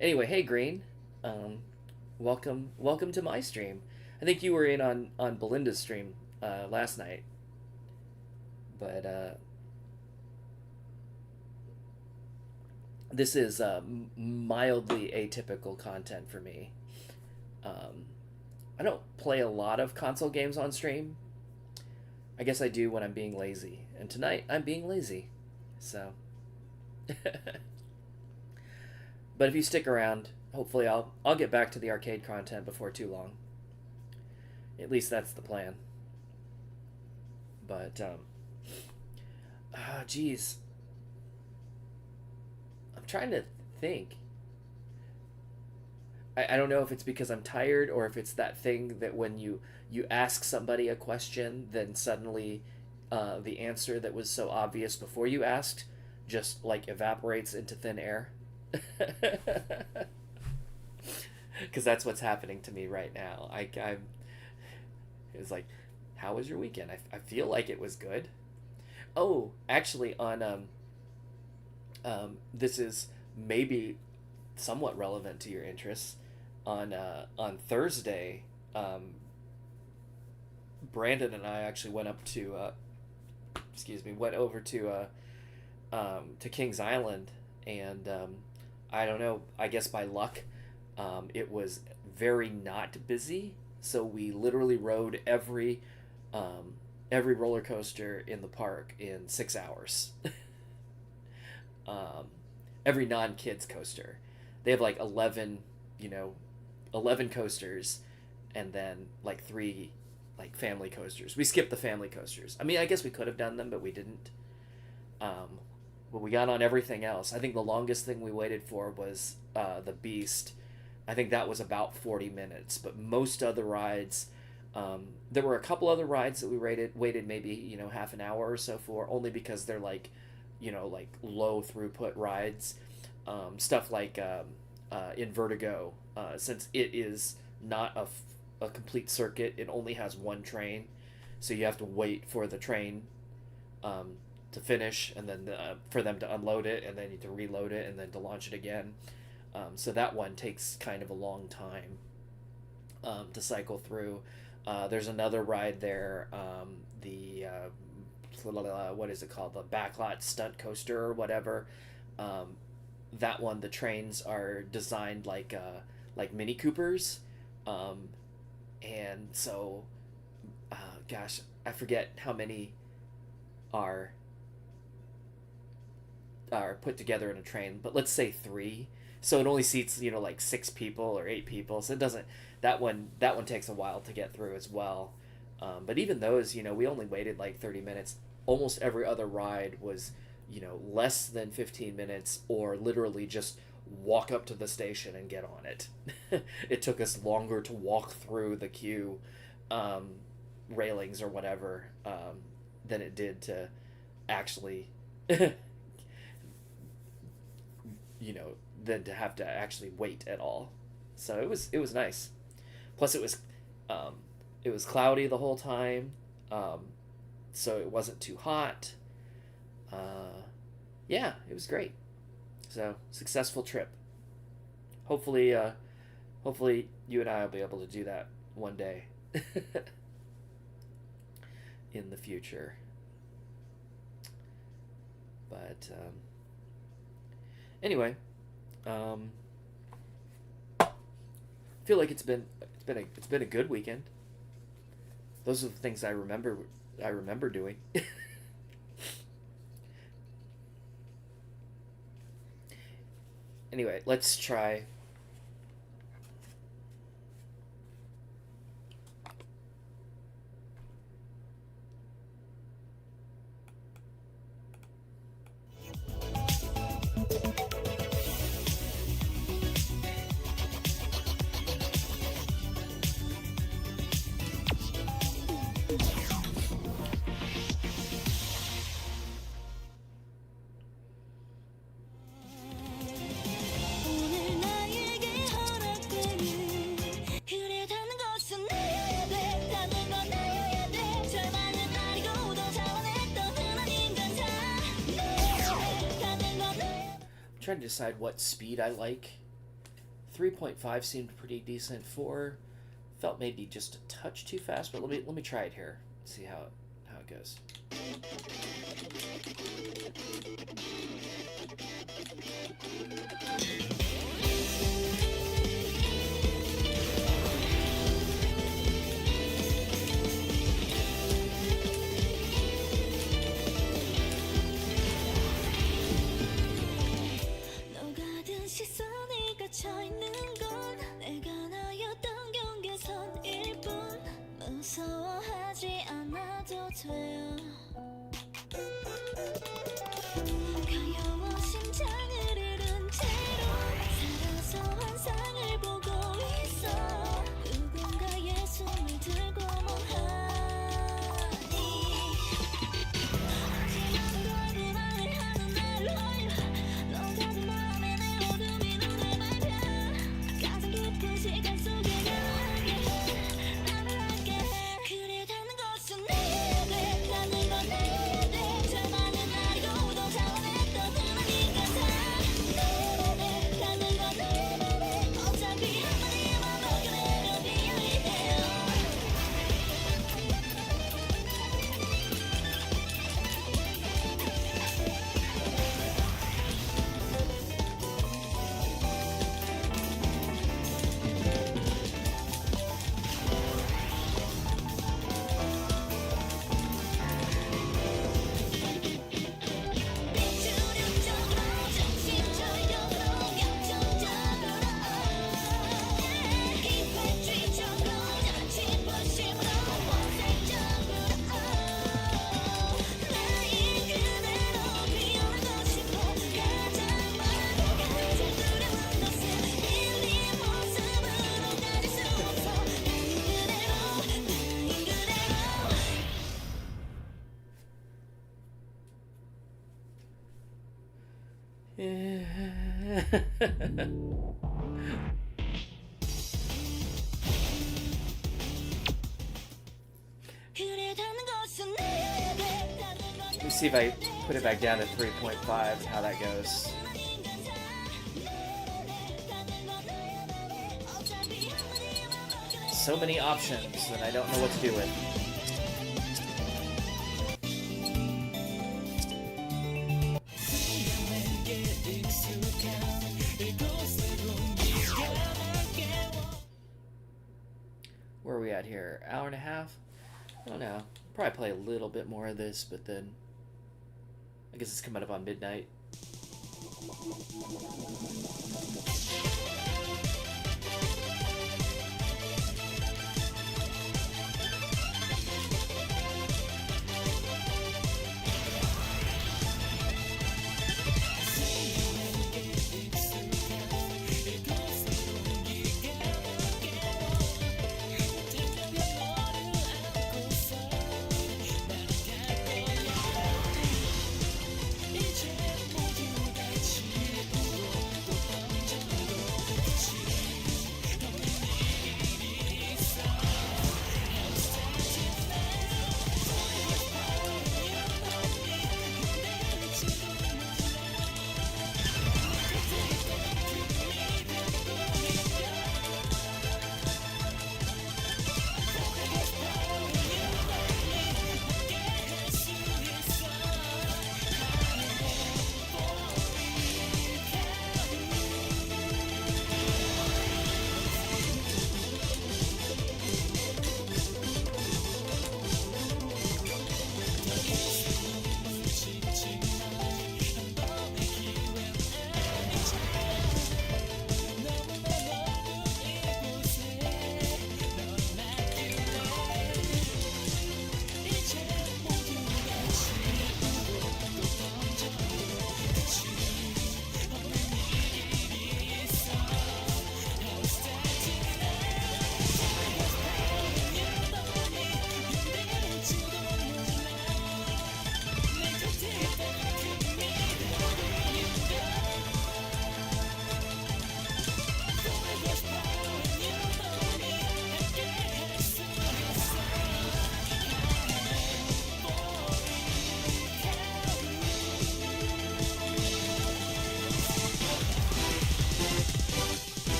Anyway, hey Green, um, welcome to my stream. I think you were in on Belinda's stream last night, but this is mildly atypical content for me. Um, I don't play a lot of console games on stream. I guess I do when I'm being lazy, and tonight I'm being lazy. So, but if you stick around, hopefully I'll get back to the arcade content before too long. At least that's the plan. But geez, trying to think. I don't know if it's because I'm tired or if it's that thing that when you ask somebody a question, then suddenly the answer that was so obvious before you asked just like evaporates into thin air. Because that's what's happening to me right now. I'm. It's like, how was your weekend? I feel like it was good. Oh, actually, on this is maybe somewhat relevant to your interests. On Thursday, Brandon and I actually went up to went over to Kings Island, and I don't know. I guess by luck, it was very not busy, so we literally rode every roller coaster in the park in 6 hours. um, every non-kids coaster. They have like 11 coasters, and then like three like family coasters. We skipped the family coasters. I mean, I guess we could have done them, but we didn't. But we got on everything else. I think the longest thing we waited for was the Beast. I think that was about 40 minutes. But most other rides, there were a couple other rides that we waited maybe half an hour or so for, only because they're like like low throughput rides. Stuff like in Vertigo, since it is not a complete circuit, it only has one train, so you have to wait for the train to finish, and then for them to unload it, and then you to reload it, and then to launch it again. So that one takes kind of a long time to cycle through. There's another ride there, the what is it called? The Backlot Stunt Coaster or whatever. That one, the trains are designed like Mini Coopers, and so, gosh, I forget how many are put together in a train, but let's say 3. So it only seats like 6 people or 8 people. So it doesn't that one takes a while to get through as well. But even those, we only waited like 30 minutes. Almost every other ride was less than 15 minutes, or literally just walk up to the station and get on it. It took us longer to walk through the queue railings or whatever than it did to actually than to have to actually wait at all. So it was nice. Plus it was cloudy the whole time, so it wasn't too hot. Yeah, it was great. So, successful trip. Hopefully you and I will be able to do that one day in the future. But anyway, feel like it's been a good weekend. Those are the things I remember doing. Anyway, let's try. 오늘 나에게 허락되는 그래다는 것은 나여야 돼 다른 건 나여야 돼 절반은 아니고도 차원했던 흔한 인간 다 너여야 돼 다른 건 나여야 돼. I'm trying to decide what speed I like. 3.5 seemed pretty decent. 4 felt maybe just a touch too fast, but let me try it here. See how it goes. 너 같은 시선이 갇혀있는 건 내가 나였던 경계선일 뿐 무서워하지 않아도 돼요 가여워 심장을 잃은 Let me see if I put it back down to 3.5 and how that goes. So many options that I don't know what to do with. Where are we at here? Hour and a half? I don't know. Probably play a little bit more of this, but then I guess it's coming up on midnight.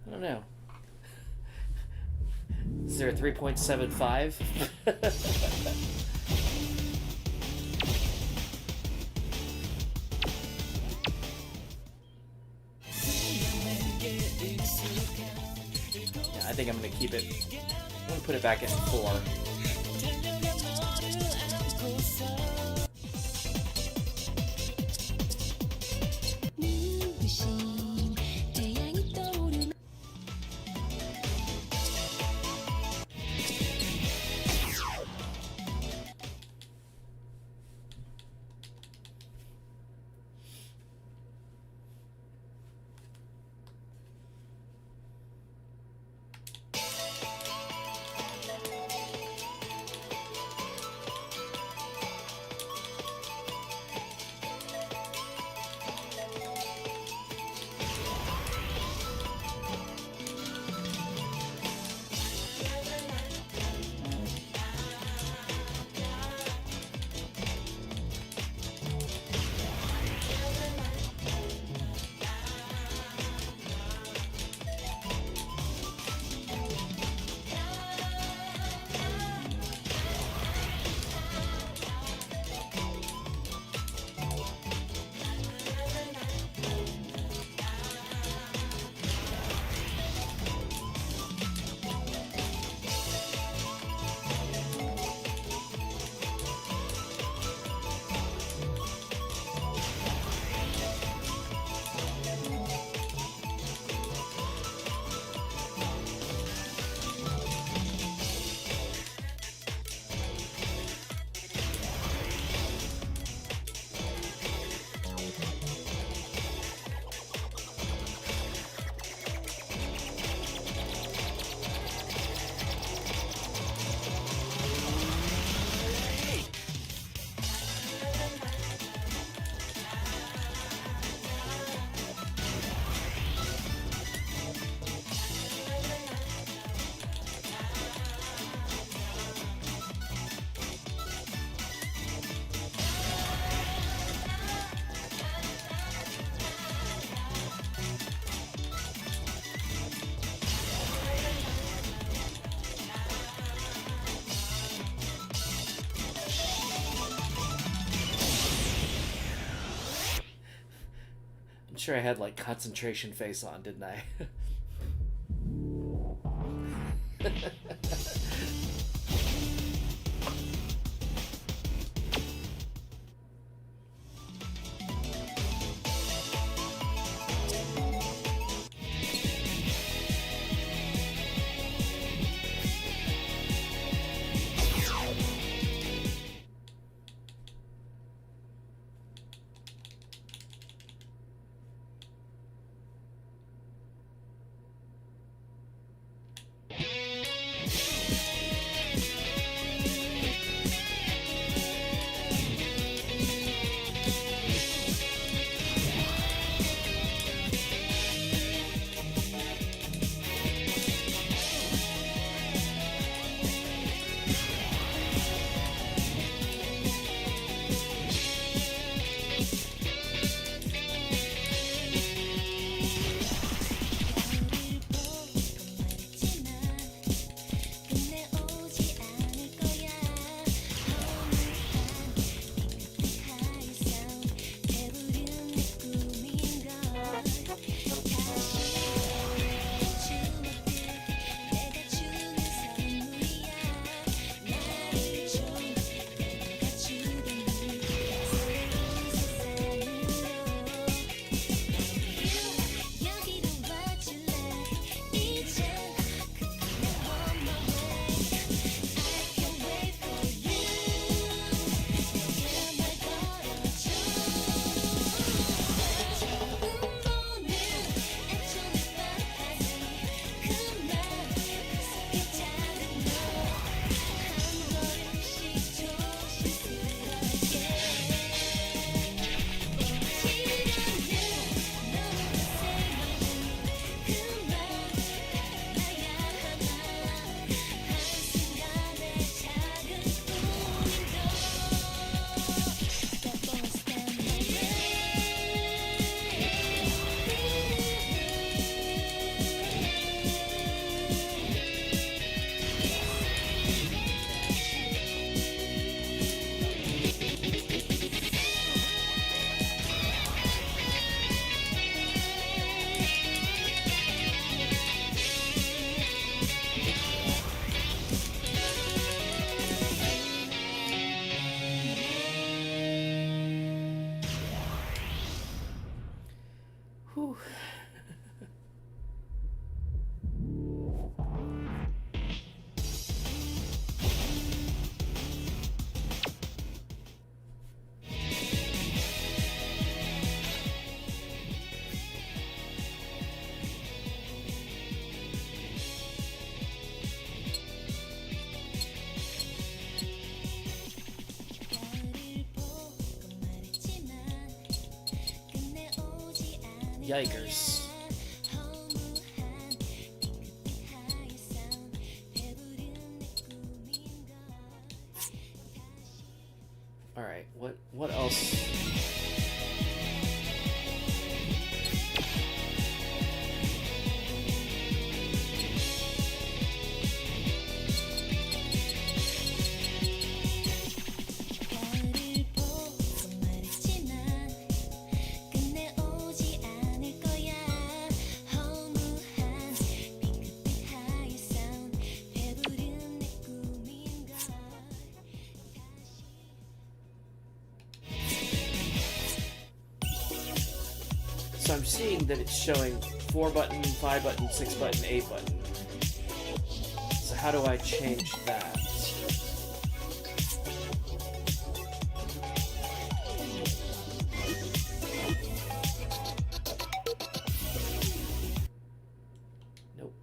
I don't know. Is there a 3.75? Yeah, I think I'm gonna keep it. I'm gonna put it back at 4. sure I had like concentration face on, didn't I? Whew. Yikers. Alright, what else? So I'm seeing that it's showing 4 button, 5 button, 6 button, 8 button. So how do I change that? Nope.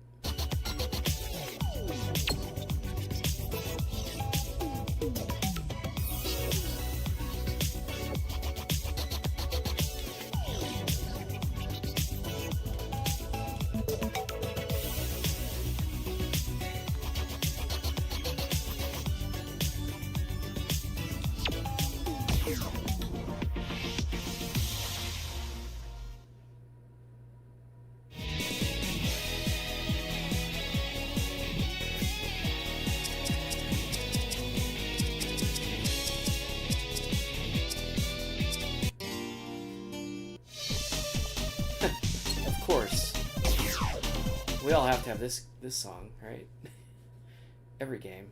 all have to have this song, right? Every game.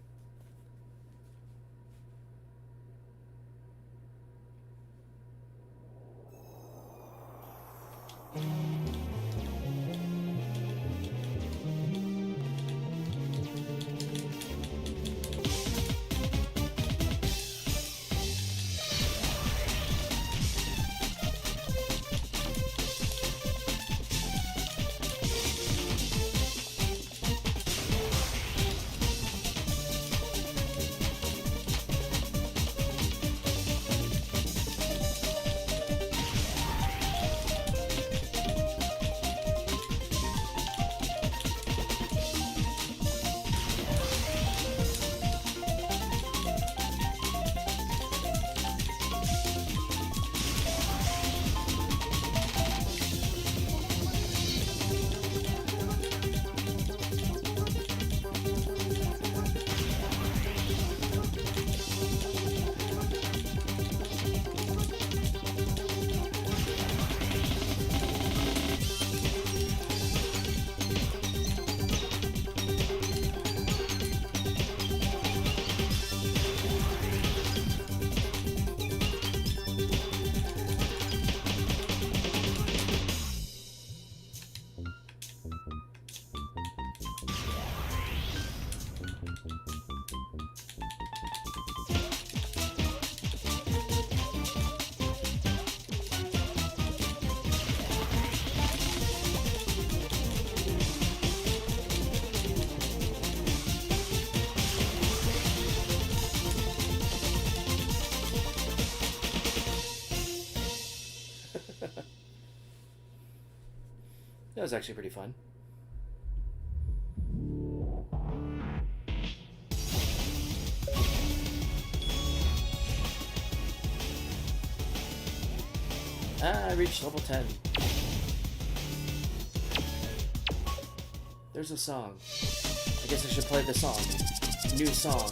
That was actually pretty fun. I reached level 10. There's a song. I guess I should play the song. New song.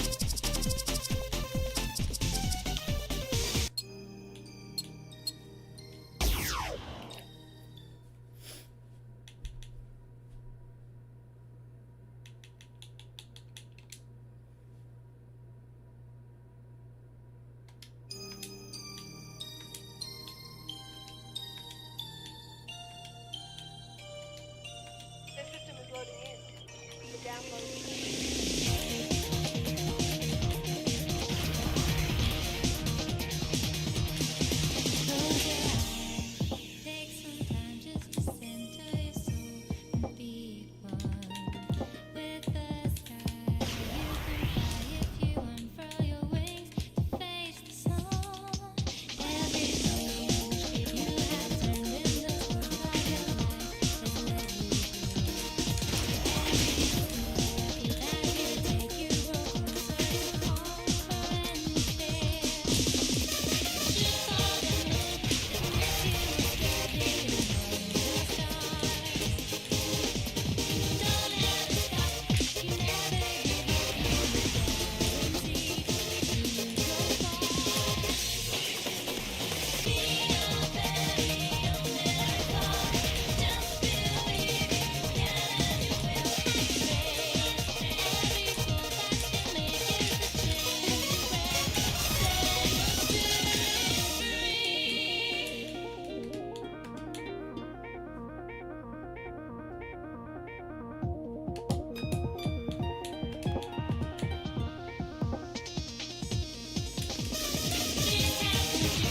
The system is loading in. The download. Take some time just to center your soul and be one with the sky. You can fly if you unfurl your wings to face the sun. Every moment you have turned in the world like a light has led you through. Every step that you take, you grow closer to home and fair. Just follow the moon that makes you steady and the stars. Don't ever stop, you never give up, you guarantee to go far. Be your very own miracle. Just believe you can and you will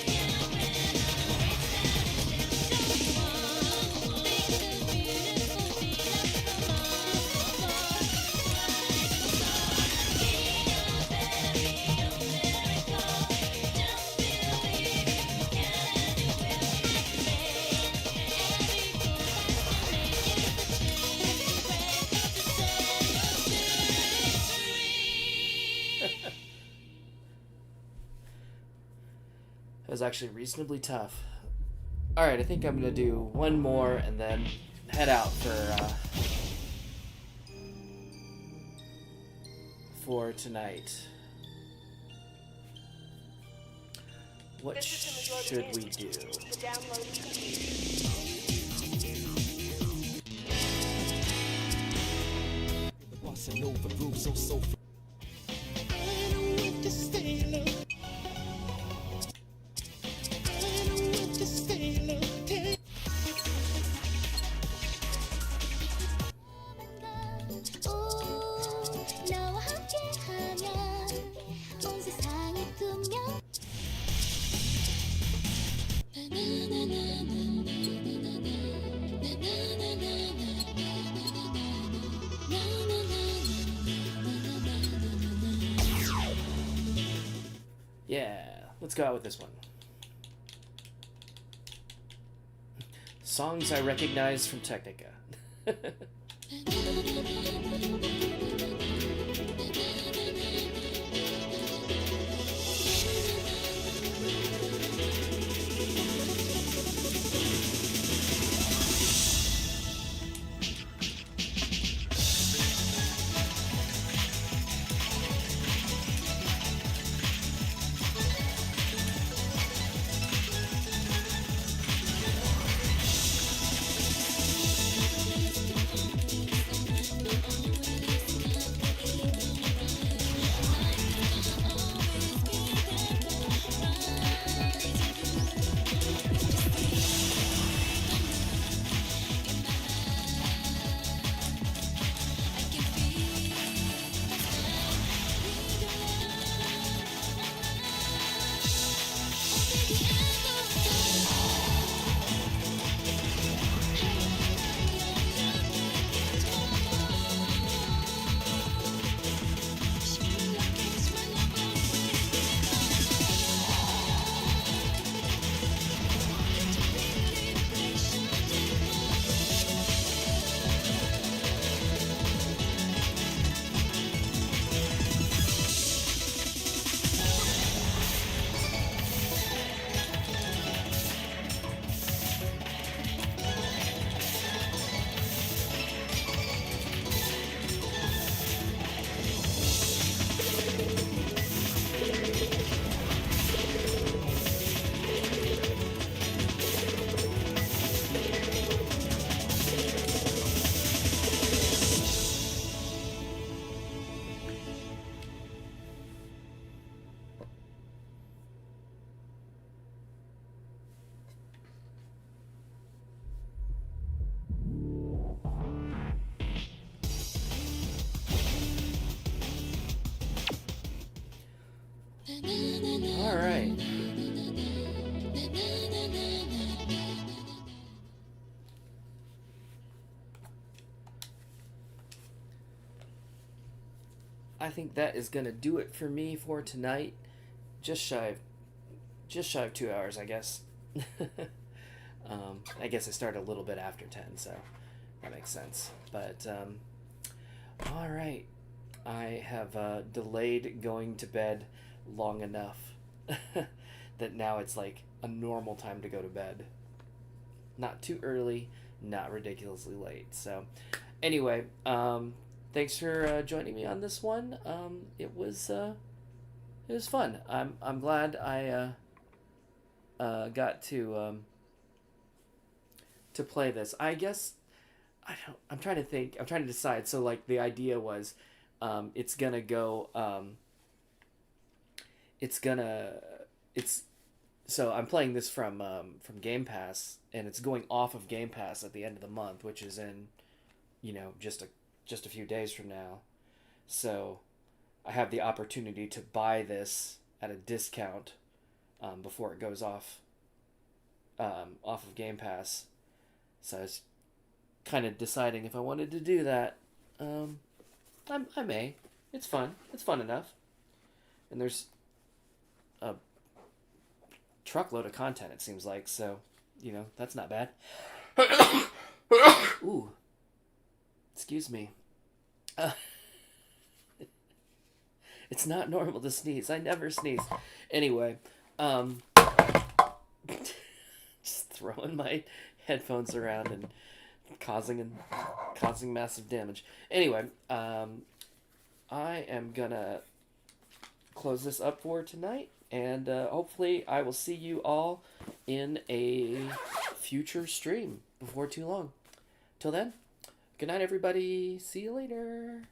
prevail. Every small task you make is a change you pray. Set your That was actually reasonably tough. All right, I think I'm gonna do one more and then head out for tonight. What This system is should loading we in. do? The download is complete. Bossa Nova groove so soulful. I don't want to stay alone. I don't want to stay alone. 오, 나와 함께하면 온 세상이 분명 Yeah, let's go out with this one. Songs I recognize from Technika. All right. I think that is gonna do it for me for tonight. Just shy of 2 hours, I guess. I guess I started a little bit after 10, so that makes sense. But all right, I have delayed going to bed long enough that now it's like a normal time to go to bed. Not too early, not ridiculously late. So anyway, thanks for joining me on this one. It was fun. I'm glad I got to play this. I guess I'm trying to think. I'm trying to decide. So like the idea was, it's gonna go. So I'm playing this from Game Pass, and it's going off of Game Pass at the end of the month, which is in, just a few days from now. So I have the opportunity to buy this at a discount before it goes off of Game Pass. So I was kind of deciding if I wanted to do that. I may. It's fun. It's fun enough. And there's a truckload of content, it seems like. So, that's not bad. Ooh. Excuse me. It's not normal to sneeze. I never sneeze. Anyway, just throwing my headphones around and causing massive damage. Anyway, I am gonna close this up for tonight, and hopefully I will see you all in a future stream before too long. Till then, good night, everybody. See you later.